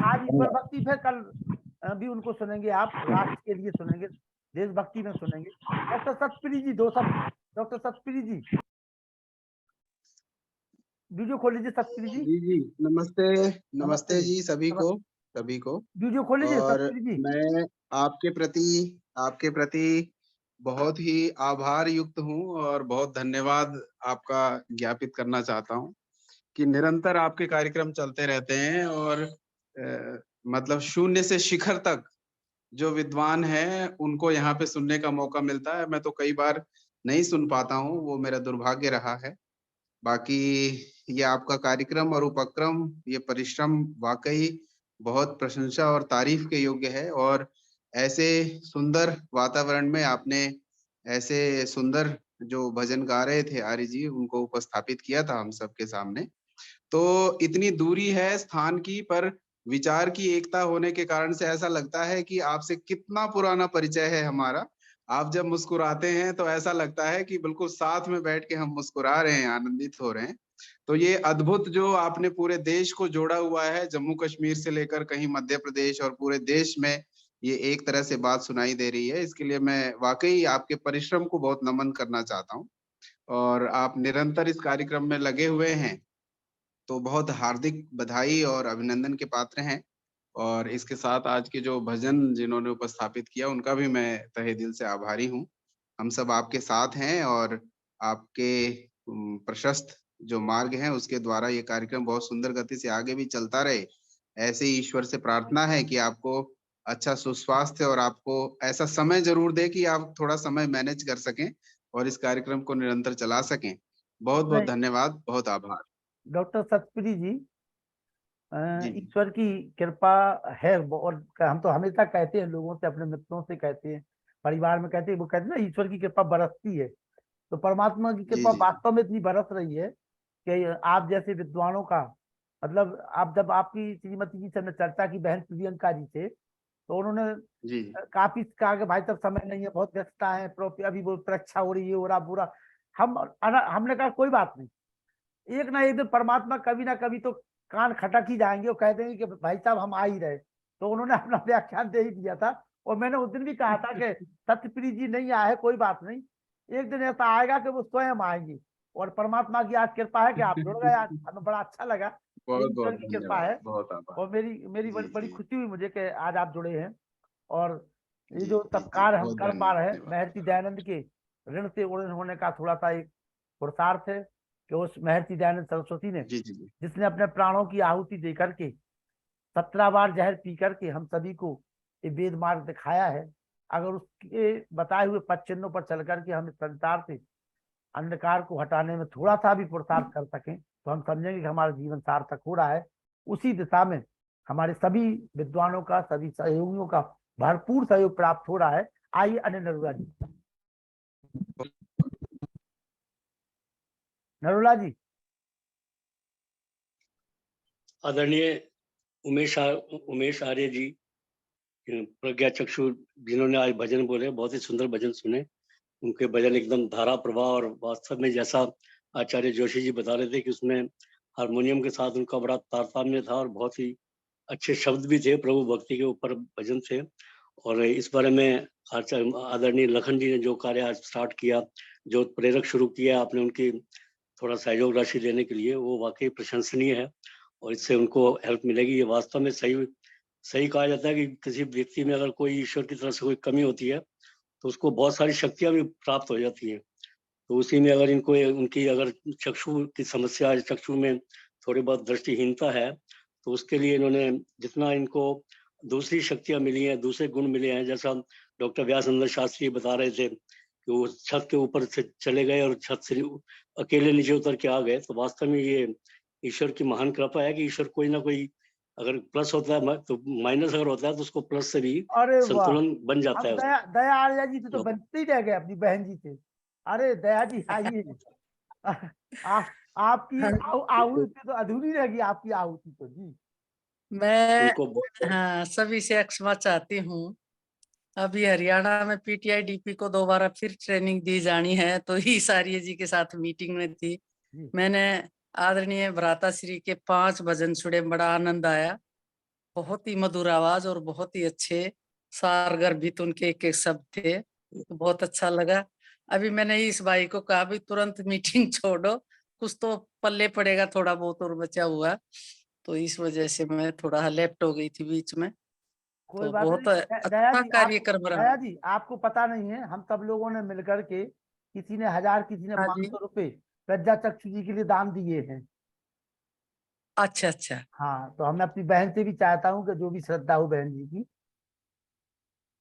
आज ईश्वर भक्ति, फिर कल भी उनको सुनेंगे आप, राष्ट्र के लिए सुनेंगे, देशभक्ति में सुनेंगे। डॉक्टर सतप्रिय जी 2 शब्द। डॉक्टर सतप्रिय जी वीडियो खोल लीजिए। सतप्रिय जी। जी जी नमस्ते। नमस्ते जी सभी को वीडियो खोल लीजिए। और सतप्रिय जी, मैं आपके प्रति बहुत ही आभार युक्त हूँ और बहुत धन्यवाद आपका ज्ञापित करना चाहता हूँ कि निरंतर आपके कार्यक्रम चलते रहते हैं और मतलब शून्य से शिखर तक जो विद्वान है उनको यहाँ पे सुनने का मौका मिलता है। मैं तो कई बार नहीं सुन पाता हूँ, वो मेरा दुर्भाग्य रहा है। बाकी ये आपका कार्यक्रम और उपक्रम, ये परिश्रम वाकई बहुत प्रशंसा और तारीफ के योग्य है। और ऐसे सुंदर वातावरण में आपने ऐसे सुंदर जो भजन गा रहे थे आर्य जी, उनको उपस्थापित किया था हम सबके सामने। तो इतनी दूरी है स्थान की, पर विचार की एकता होने के कारण से ऐसा लगता है कि आपसे कितना पुराना परिचय है हमारा। आप जब मुस्कुराते हैं तो ऐसा लगता है कि बिल्कुल साथ में बैठ के हम मुस्कुरा रहे हैं, आनंदित हो रहे हैं। तो ये अद्भुत जो आपने पूरे देश को जोड़ा हुआ है, जम्मू कश्मीर से लेकर कहीं मध्य प्रदेश और पूरे देश में ये एक तरह से बात सुनाई दे रही है, इसके लिए मैं वाकई आपके परिश्रम को बहुत नमन करना चाहता हूँ। और आप निरंतर इस कार्यक्रम में लगे हुए हैं, तो बहुत हार्दिक बधाई और अभिनंदन के पात्र हैं। और इसके साथ आज के जो भजन जिन्होंने उपस्थापित किया, उनका भी मैं तहे दिल से आभारी हूँ। हम सब आपके साथ हैं और आपके प्रशस्त जो मार्ग है उसके द्वारा ये कार्यक्रम बहुत सुंदर गति से आगे भी चलता रहे। ऐसे ही ईश्वर से प्रार्थना है कि आपको अच्छा सुस्वास्थ्य और आपको ऐसा समय जरूर दे कि आप थोड़ा समय मैनेज कर सकें और इस कार्यक्रम को निरंतर चला सकें। बहुत बहुत धन्यवाद, बहुत आभार। डॉक्टर सतप्री जी, जी। ईश्वर की कृपा है और हम तो हमेशा कहते हैं, लोगों से, अपने मित्रों से कहते हैं, परिवार में कहते हैं, वो कहते हैं ना ईश्वर की कृपा बरसती है। तो परमात्मा की कृपा वास्तव में इतनी बरस रही है कि आप जैसे विद्वानों का, मतलब आप जब आपकी श्रीमती जी से हमने चर्चा की, बहन प्रियंका जी से, तो उन्होंने काफी कहा कि भाई तब समय नहीं है, बहुत व्यस्तता है, अभी वो परीक्षा हो रही है, हो रहा बुरा। हमने कहा कोई बात नहीं, एक ना एक दिन परमात्मा कभी ना कभी तो कान खटक ही जाएंगे और कह देंगे कि भाई साहब हम आ ही रहे। तो उन्होंने अपना व्याख्यान दे ही दिया था और मैंने उस दिन भी कहा था कि सत्यप्रिय जी नहीं आए, कोई बात नहीं, एक दिन ऐसा आएगा कि वो स्वयं आएंगे। और परमात्मा की आज कृपा है कि आप जुड़ गए आज, हमें बड़ा अच्छा लगा। बहुत ईश्वर बहुत की कृपा है बहुत आभार। और मेरी बड़ी खुशी हुई मुझे कि आज आप जुड़े हैं। और ये जो जी, सत्कार हम बहुत कर पा रहे हैं, धन्यवाद। महर्षि दयानंद के ऋण से उड़न होने का थोड़ा सा एक पुरुषार्थ है कि उस महर्षि दयानंद सरस्वती ने, जिसने अपने प्राणों की आहुति देकर के 17 बार जहर पी करके हम सभी को ये वेद मार्ग दिखाया है, अगर उसके बताए हुए पद चिन्हों पर चल करके हम इस संसार से अंधकार को हटाने में थोड़ा सा भी पुरुषार्थ कर सकें, तो हम समझेंगे कि हमारा जीवन सार्थक हो रहा है। उसी दिशा में हमारे सभी विद्वानों का, सभी सहयोगियों का भरपूर सहयोग प्राप्त हो रहा है। आइए अनिल नरोला जी। नरोला जी। आदरणीय उमेश आर्य जी, प्रज्ञा चक्षु, जिन्होंने आज भजन बोले, बहुत ही सुंदर भजन सुने। उनके भजन एकदम धारा प्रवाह, और वास्तव में जैसा आचार्य जोशी जी बता रहे थे कि उसमें हारमोनियम के साथ उनका बड़ा तारतम्य था और बहुत ही अच्छे शब्द भी थे, प्रभु भक्ति के ऊपर भजन थे। और इस बारे में आदरणीय लखन जी ने जो कार्य आज स्टार्ट किया, जो प्रेरक शुरू किया आपने, उनकी थोड़ा सहयोग राशि देने के लिए, वो वाकई प्रशंसनीय है और इससे उनको हेल्प मिलेगी। ये वास्तव में सही कहा जाता है कि किसी व्यक्ति में अगर कोई ईश्वर की तरफ से कोई कमी होती है तो उसको बहुत सारी शक्तियां भी प्राप्त हो जाती हैं। तो उसी में अगर इनको उनकी अगर चक्षु की समस्या, चक्षु में थोड़ी बहुत दृष्टिहीनता है, तो उसके लिए इन्होंने जितना इनको दूसरी शक्तियां मिली हैं, दूसरे गुण मिले हैं, जैसा डॉक्टर व्यासनंद शास्त्री बता रहे थे कि वो छत के ऊपर से चले गए और छत से अकेले नीचे उतर के आ गए। तो वास्तव में ये ईश्वर की महान कृपा है कि ईश्वर कोई ना कोई, अगर प्लस होता है तो माइनस अगर होता है तो उसको प्लस से भी संतुलन बन जाता है। दया आर्या जी से तो बनते ही रह गए अपनी बहन जी से। अरे दया जी आइए। आपकी आहुति तो अधूरी रहेगी, आपकी आहुति तो जी। मैं हाँ सभी से क्षमा चाहती हूँ। अभी हरियाणा में पीटीआई डीपी को दोबारा फिर ट्रेनिंग दी जानी है, तो ही आर्य जी के साथ मीटिंग में थी। मैंने आदरणीय भ्राता श्री के 5 भजन सुने, बड़ा आनंद आया। बहुत ही मधुर आवाज और बहुत ही अच्छे सारगर्भित उनके एक एक शब्द थे, तो बहुत अच्छा लगा। अभी मैंने इस भाई को कहा भी तुरंत मीटिंग छोड़ो, कुछ तो पल्ले पड़ेगा, थोड़ा बहुत और बचा हुआ, तो इस वजह से मैं थोड़ा लेफ्ट हो गई थी बीच में। कोई तो बात बहुत नहीं दया अच्छा जी, कार्यक्रम रहा। दया जी आपको पता नहीं है, हम सब लोगों ने मिलकर के किसी ने 1000 किसी ने हाँ जी। 500 रुपए प्रज्ञा चक्षु जी के लिए दान दिए हैं। अच्छा अच्छा हाँ, तो मैं अपनी बहन से भी चाहता हूँ कि जो भी श्रद्धा हो बहन जी की।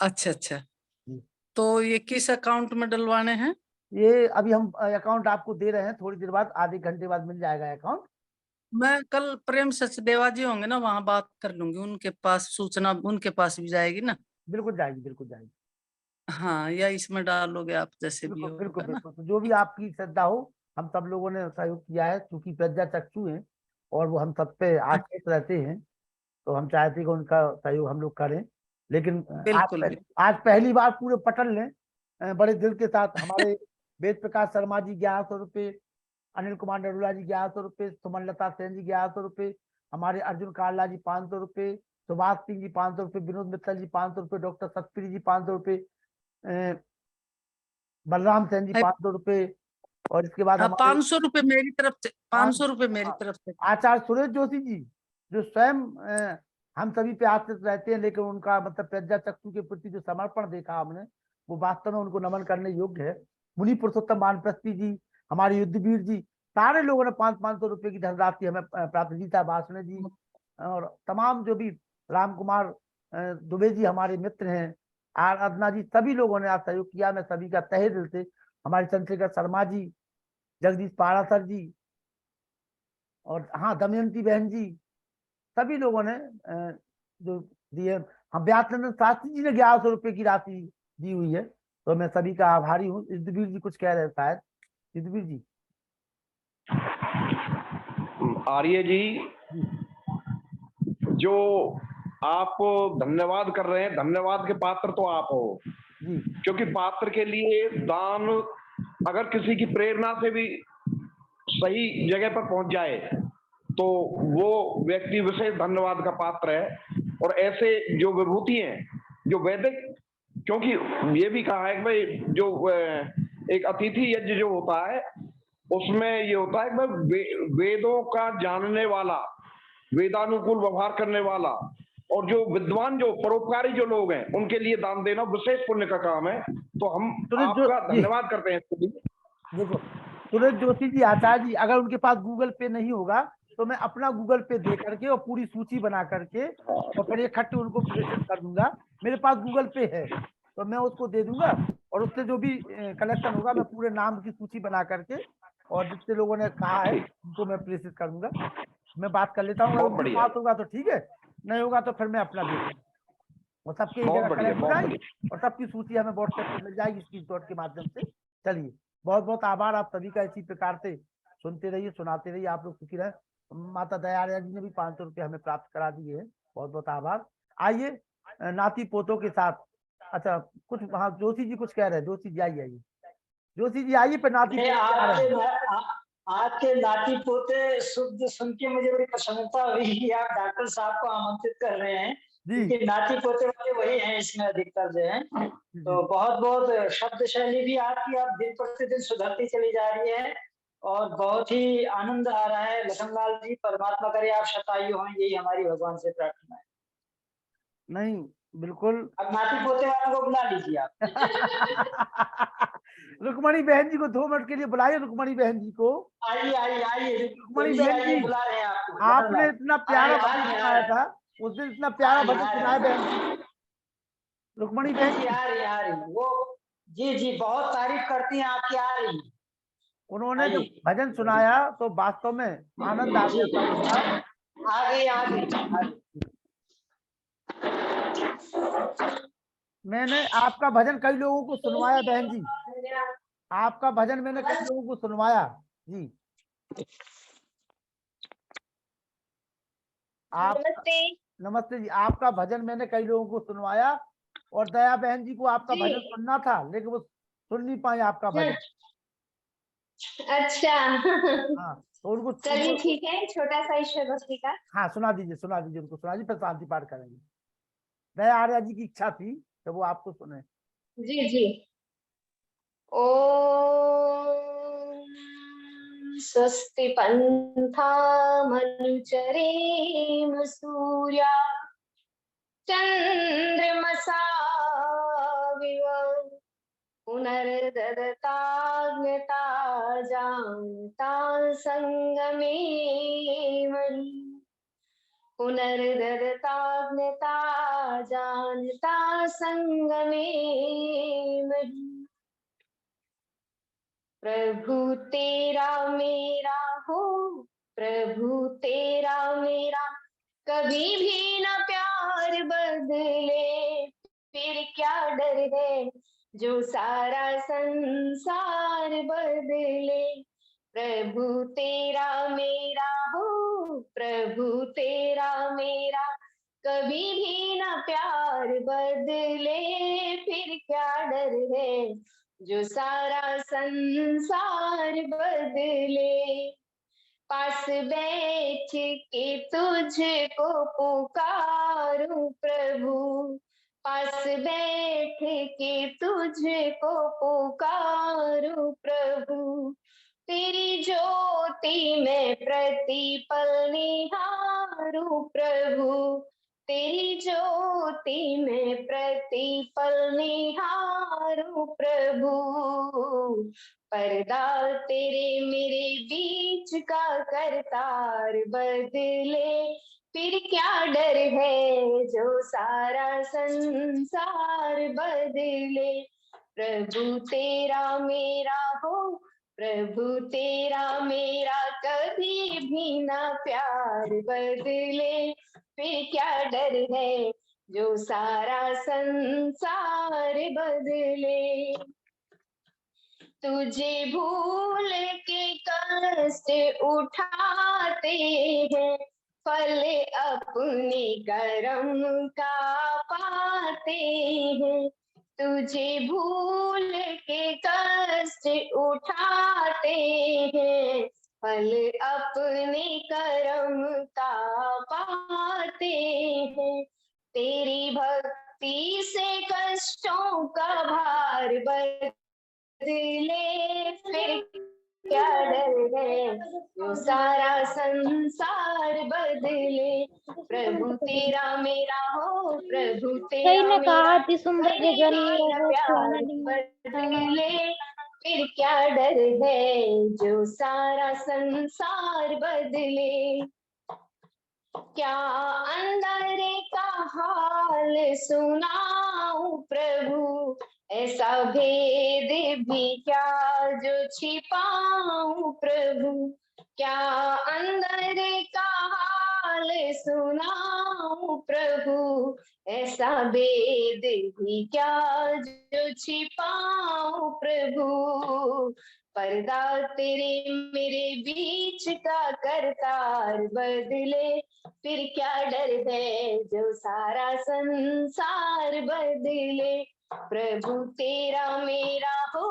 अच्छा अच्छा। जी। तो ये किस अकाउंट में डलवाने हैं? ये अभी हम अकाउंट आपको दे रहे हैं, थोड़ी देर बाद, आधे घंटे बाद मिल जाएगा अकाउंट। मैं कल प्रेम सचदेवा जी होंगे ना, वहां बात कर लूंगी, उनके पास सूचना उनके पास भी जाएगी ना। बिल्कुल जाएगी, बिल्कुल जाएगी। हाँ, या इसमें डालोगे आप, जैसे भी बिल्कुल बिल्कुल होगा ना। बिल्कुल, तो जो भी आपकी श्रद्धा हो, हम सब लोगों ने सहयोग किया है, क्योंकि प्रज्ञा चक्षु हैं और वो हम सब पे आश्रित रहते हैं, तो हम चाहते हैं कि उनका सहयोग हम लोग करें। लेकिन बिल्कुल बिल्कुल। आज पहली बार पूरे पटल ने बड़े दिल के साथ हमारे वेद प्रकाश शर्मा जी 1100 रुपये, अनिल कुमार नरूला जी 1100 रुपये, सुमन लता सेन जी 1100 रुपये, हमारे अर्जुन काला जी 500 रुपये, सुभाष सिंह जी 500 रुपये, विनोद मित्तल जी 500 रुपये, डॉक्टर सतप्री जी 500 रुपये, बलराम सेन जी 500 रुपये, और इसके बाद हाँ, हमारे 500 रुपये मेरी तरफ से, 500 रुपये मेरी हाँ, तरफ से। आचार्य सुरेश जोशी जी जो स्वयं हम सभी पे आश्रित रहते हैं, लेकिन उनका मतलब प्रज्ञा चक्षु के प्रति जो समर्पण देखा हमने, वो वास्तव में उनको नमन करने योग्य है। मुनि पुरुषोत्तम वानप्रस्थी जी, हमारे युद्धवीर जी, सारे लोगों ने 500-500 रुपए की धनराशि हमें प्राप्त, गीता भाषण जी और तमाम जो भी राम कुमार दुबे जी हमारे मित्र हैं, आराधना जी, सभी लोगों ने आज सहयोग किया। मैं सभी का तहे दिल से, हमारे चंद्रशेखर शर्मा जी, जगदीश पारासर जी, और हाँ दमयंती बहन जी, सभी लोगों ने जो दिए। हम व्यासनंदन शास्त्री जी ने 1100 रुपए की राशि दी हुई है, तो मैं सभी का आभारी हूँ। युद्धवीर जी कुछ कह रहे हैं शायद, युद्धवीर जी। आर्य जी, जो आप धन्यवाद कर रहे हैं, धन्यवाद के पात्र तो आप हो, क्योंकि पात्र के लिए दान अगर किसी की प्रेरणा से भी सही जगह पर पहुंच जाए तो वो व्यक्ति विशेष धन्यवाद का पात्र है। और ऐसे जो विभूति हैं जो वैदिक, क्योंकि ये भी कहा है कि भाई जो एक अतिथि यज्ञ जो होता है उसमें ये होता है कि भाई वेदों का जानने वाला, वेदानुकूल व्यवहार करने वाला और जो विद्वान, जो परोपकारी जो लोग हैं, उनके लिए दान देना विशेष पुण्य का काम है। तो हम आपका धन्यवाद करते हैं इसके लिए। देखो सुरेश जोशी जी, आचार्य जी, अगर उनके पास गूगल पे नहीं होगा तो मैं अपना गूगल पे दे करके और पूरी सूची बना करके और फिर इकट्ठे उनको प्रेषित कर दूंगा। मेरे पास गूगल पे है तो मैं उसको दे दूंगा, और उससे जो भी कलेक्शन होगा मैं पूरे नाम की सूची बना करके और जितने लोगों ने कहा है उनको मैं प्रेषित कर दूंगा। मैं बात कर लेता हूँ, अगर उनके पास होगा तो ठीक है, नहीं होगा तो फिर मैं अपना दे दूंगा। और सबके एक जगह कलेक्ट हो जाएगी और सबकी सूची हमें व्हाट्सएप पे मिल जाएगी स्क्रीनशॉट के माध्यम से। चलिए, बहुत बहुत आभार आप सभी का, इसी प्रकार से सुनते रहिए, सुनाते रहिए, आप लोग सुखी रहे। माता दयालया जी ने भी 500 रुपये हमें प्राप्त करा दिए हैं, बहुत बहुत आभार। आइए नाती पोतों के साथ, अच्छा कुछ हाँ जोशी जी कुछ कह रहे हैं, जोशी जी आइए, आइए जोशी जी आइए, पर नाती आपके नाती पोते शुद्ध सुन के मुझे बड़ी प्रसन्नता हुई कि आप डॉक्टर साहब को आमंत्रित कर रहे हैं, क्योंकि नाती पोते वाले वही हैं इसमें अधिकतर जो है। तो बहुत बहुत शब्द शैली भी आपकी आप दिन प्रतिदिन सुधरती चली जा रही है और बहुत ही आनंद आ रहा है। लखनलाल जी, परमात्मा करे आप शतायु हों, यही हमारी भगवान से प्रार्थना है। नहीं बिल्कुल, अब नाती पोते वालों को बुला लीजिए आप। रुक्मणी बहन जी को 2 मिनट के लिए बुलाइए, रुक्मणी बहन जी को। आइए आइए आइए, रुक्मणी बहन जी, बुला रहे हैं आपको। आपने इतना प्यारा भजन सुनाया था उस दिन, इतना प्यारा भजन सुनाया बहन जी, रुक्मणी बहन जी। आ रही वो, जी जी बहुत तारीफ करती हैं आपकी, आ रही। उन्होंने जो भजन सुनाया तो वास्तव में आनंद आ गया सबका। आ गई। मैंने आपका भजन कई लोगों को सुनवाया बहन जी, आपका भजन मैंने कई लोगों को सुनवाया जी। आप नमस्ते जी, आपका भजन मैंने कई लोगों को सुनवाया और दया बहन जी को आपका भजन सुनना था लेकिन वो सुन नहीं पाए आपका भजन। अच्छा हाँ, तो उनको चलिए ठीक है, छोटा सा ईश्वर भक्ति का। हाँ सुना दीजिए उनको, सुना दीजिए, फिर शांति पाठ करेंगे। दया आर्या जी की इच्छा थी तो वो आपको सुने। जी जी। ओम स्वस्ति पंथा मनुचरेम सूर्या चंद्रमसा विव पुनर्ददताज्ञता जानता संगमे मणि पुनर्ददताज्ञता जानता संगमे मणि प्रभु तेरा मेरा हो प्रभु तेरा मेरा कभी भी न प्यार बदले फिर क्या डर है जो सारा संसार बदले प्रभु तेरा मेरा हो प्रभु तेरा मेरा कभी भी न प्यार बदले फिर क्या डर है जो सारा संसार बदले पास बैठ के तुझको पुकारूं प्रभु पास बैठ के तुझको पुकारूं प्रभु तेरी ज्योति में प्रतिपल निहारूं प्रभु तेरी ज्योति में प्रतिपल निहारूं प्रभु पर्दा तेरे मेरे बीच का करतार बदले फिर क्या डर है जो सारा संसार बदले प्रभु तेरा मेरा हो प्रभु तेरा मेरा कभी भी ना प्यार बदले फिर क्या डर है जो सारा संसार बदले तुझे भूल के कष्ट उठाते हैं फल अपने कर्म का पाते हैं तुझे भूल के कष्ट उठाते हैं फल अपने कर्म का पाते हैं तेरी भक्ति से कष्टों का भार बदले फिर क्या डर है जो सारा संसार बदले प्रभु तेरा मेरा हो प्रभु तेरा मेरा प्यार बदले फिर क्या डर है जो सारा संसार बदले क्या अंदर का हाल सुनाऊं प्रभु ऐसा भेद भी क्या जो छिपाऊं प्रभु क्या अंदर का हाल सुनाऊं प्रभु ऐसा भेद भी क्या जो छिपाऊं प्रभु पर्दा तेरे मेरे बीच का करतार बदले फिर क्या डर है जो सारा संसार बदले प्रभु तेरा मेरा हो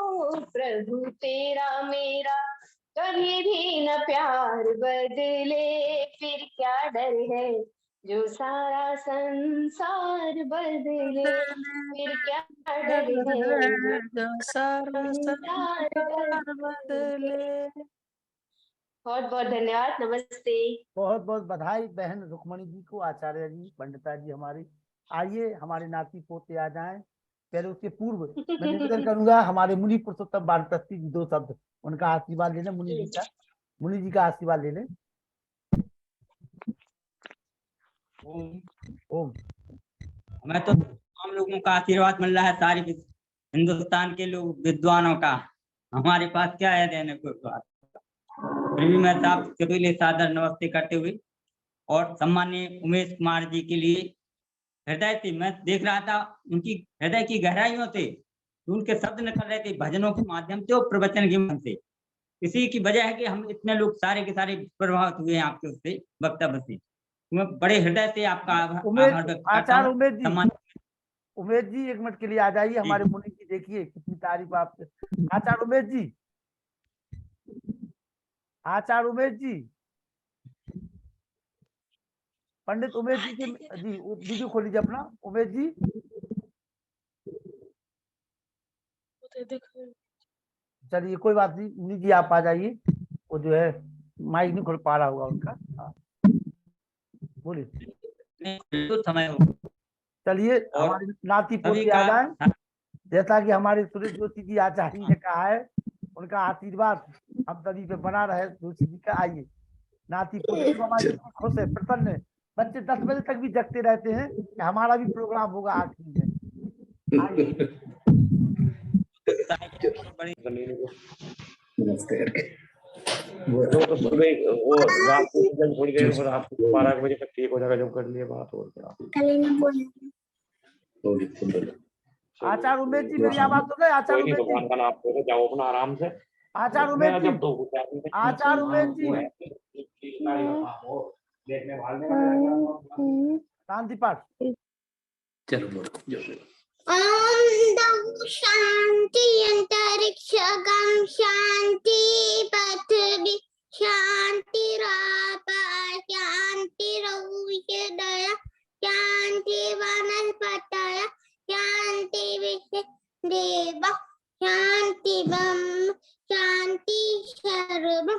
प्रभु तेरा मेरा कभी भी न प्यार बदले फिर क्या डर है जो सारा संसार बदले फिर क्या डर है जो सारा संसार बदले बहुत बहुत धन्यवाद नमस्ते बहुत बहुत बधाई बहन रुक्मणी जी को आचार्य जी पंडिता जी हमारे आइए हमारे नाती पोते आ जाएं पहले उसके पूर्व मैं निवेदन करूंगा हमारे मुनि पुरुषोत्तम वानप्रस्थी जी 2 शब्द उनका आशीर्वाद ले लें मुनि जी का आशीर्वाद ले लें ओम हमें तो हम लोगों का आशीर्वाद मिल रहा है सारी हिंदुस्तान के लोग विद्वानों का हमारे पास क्या है देने को बात फिर भी मैं साहब सभी लिए सादर नमस्ते करते हुए और सम्माननीय उमेश कुमार जी के लिए हृदय से मैं देख रहा था उनकी हृदय की गहराइयों से उनके शब्द निकल रहे थे भजनों के माध्यम से और प्रवचन के माध्यम से इसी की वजह है कि हम इतने लोग सारे के सारे प्रभावित हुए हैं आपके उससे वक्तव्य से मैं बड़े हृदय से आपका आभार व्यक्त करता हूं। उमेश जी 1 मिनट के लिए आ जाइए हमारे मुनि जी देखिए कितनी तारीफ आपसे आचार्य उमेश जी पंडित उमेश जी के जी वीडियो खोल लीजिए अपना उमेश जी चलिए कोई बात नहीं मुनि जी आप आ जाइए वो जो है माइक नहीं खोल पा रहा होगा उनका बोलिए समय चलिए और हमारे नाती सभी पोते का आ जाए, जैसा कि हमारे सुरेश जोशी जी आचार्य ने कहा है, उनका आशीर्वाद हम सभी पे बना रहे। जोशी जी का आइए, नाती पोते तो हमारे बिल्कुल खुश है, प्रसन्न है। बच्चे 10 बजे तक भी जगते रहते हैं कि हमारा भी प्रोग्राम होगा आखिरी में। आइए नमस्ते। वो तो सुबह वो रात को थोड़ी देर और रात को 12 बजे तक ठीक हो जाएगा, जब कर लिए बात। और क्या आचार्य उमेश जी मेरी आवाज सुन रहे? कोई आचार्य नहीं, उमेश भगवान जी, का नाम ले जाओ अपना आराम से। आचार्य मैं उमेश जी, जब तो आचार्य उमेश जी, शांति पाठ। चलो बोलो। ओम शांति अंतरिक्ष गम शांति पृथ्वी शांति रापा शांति रहुष्य दया शांति वनस्पतय शांति विश्व देव शांति ब्रह्म शांति सर्वम।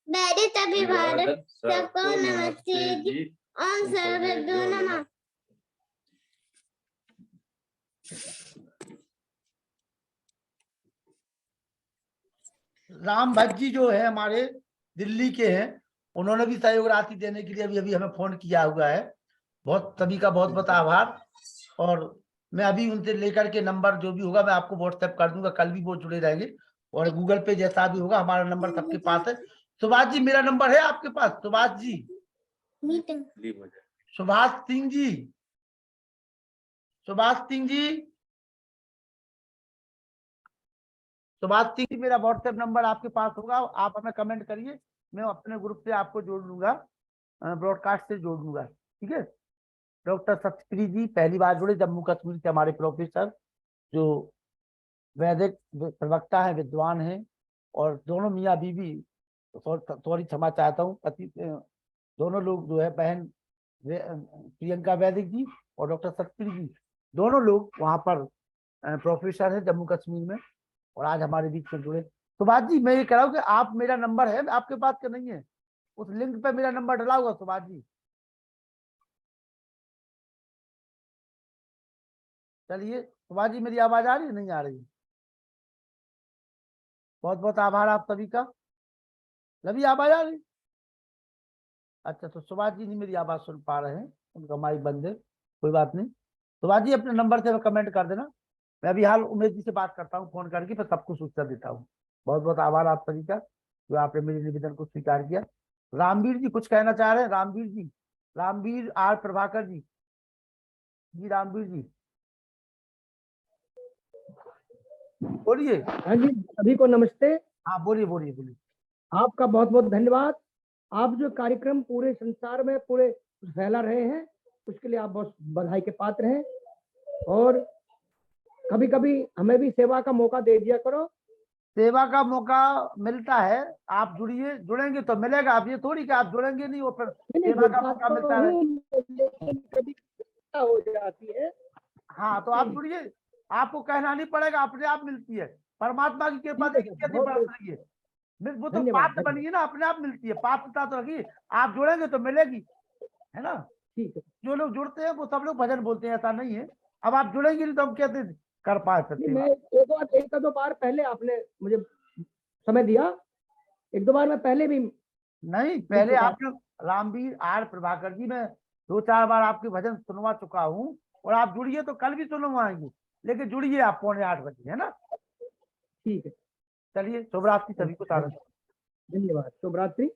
वैदिक अभिवादन सबको नमस्ते जी। ओम सर्वभ्यो नमः। राम भट्ट जी जो है हमारे दिल्ली के हैं, उन्होंने भी सहयोग राशि देने के लिए अभी अभी हमें फोन किया हुआ है। बहुत सभी का बहुत बहुत आभार। और मैं अभी उनसे लेकर के नंबर जो भी होगा मैं आपको व्हाट्सएप कर दूंगा, कल भी वो जुड़े रहेंगे। और गूगल पे जैसा भी होगा हमारा नंबर सबके पास है। सुभाष जी मेरा नंबर है आपके पास? सुभाष जी, सुभाष सिंह जी, सुभाष सिंह जी, सुभाष सिंह जी, मेरा व्हाट्सएप नंबर आपके पास होगा, आप हमें कमेंट करिए, मैं अपने ग्रुप से आपको जोड़ लूंगा, ब्रॉडकास्ट से जोड़ लूंगा, ठीक है। डॉक्टर सत्यप्री जी पहली बार जुड़े जम्मू कश्मीर से, हमारे प्रोफेसर जो वैदिक प्रवक्ता है, विद्वान है। और दोनों मियाँ बीवी, सॉरी क्षमा चाहता हूँ, पति दोनों लोग जो है, बहन प्रियंका वैदिक जी और डॉक्टर सत्यप्री जी, दोनों लोग वहाँ पर प्रोफेसर है जम्मू कश्मीर में, और आज हमारे बीच में जुड़े। सुभाष जी मैं ये कह रहा हूँ कि आप, मेरा नंबर है आपके पास क्या नहीं है? उस लिंक पे मेरा नंबर डला हुआ सुभाष जी। चलिए सुभाष जी, मेरी आवाज आ रही है नहीं आ रही? बहुत बहुत आभार आप सभी का। लवी आवाज आ रही? अच्छा, तो सुभाष जी नहीं मेरी आवाज सुन पा रहे हैं, उनका माइक बंद है, कोई बात नहीं। सुभाष जी अपने नंबर से कमेंट कर देना, मैं अभी हाल उमेश जी से बात करता हूँ फोन करके, फिर सबको सूचना देता हूँ। बहुत बहुत आभार आप सभी का जो आपने मेरे निवेदन को स्वीकार किया। रामवीर जी कुछ कहना चाह रहे हैं? रामवीर जी, रामवीर आर प्रभाकर जी, जी रामवीर जी बोलिए। हाँ जी, सभी को नमस्ते। हाँ बोलिए बोलिए बोलिए। आपका बहुत बहुत धन्यवाद। आप जो कार्यक्रम पूरे संसार में पूरे फैला रहे हैं, उसके लिए आप बहुत बधाई के पात्र हैं। और कभी कभी हमें भी सेवा का मौका दे दिया करो। सेवा का मौका मिलता है, आप जुड़िए, जुड़ेंगे तो मिलेगा। आप ये थोड़ी कि आप जुड़ेंगे नहीं वो फिर सेवा का मौका मिलता है, लेकिन कभी हो जाती है। हाँ तो आप जुड़िए, आपको कहना नहीं पड़ेगा, अपने आप मिलती है। परमात्मा की कृपा देखिए कितनी बरस रही है, वो तो पात्र बनिए ना, अपने आप मिलती है। पात्रता तो रखिए, आप जुड़ेंगे तो मिलेगी, है ना। ठीक है। जो लोग जुड़ते हैं वो सब लोग भजन बोलते हैं, ऐसा नहीं है। अब आप जुड़ेंगे नहीं तो हम कैसे कर पाए सकते? मैं एक दो बार पहले आपने मुझे समय दिया, एक दो बार मैं पहले भी नहीं, पहले आपने रामवीर आर प्रभाकर जी, मैं 2-4 बार आपके भजन सुनवा चुका हूँ। और आप जुड़िए तो कल भी सुनवाएंगे, लेकिन जुड़िए आप 7:45 बजे, है ना। ठीक है, चलिए शुभ रात्रि सभी को। धन्यवाद, शुभ रात्रि।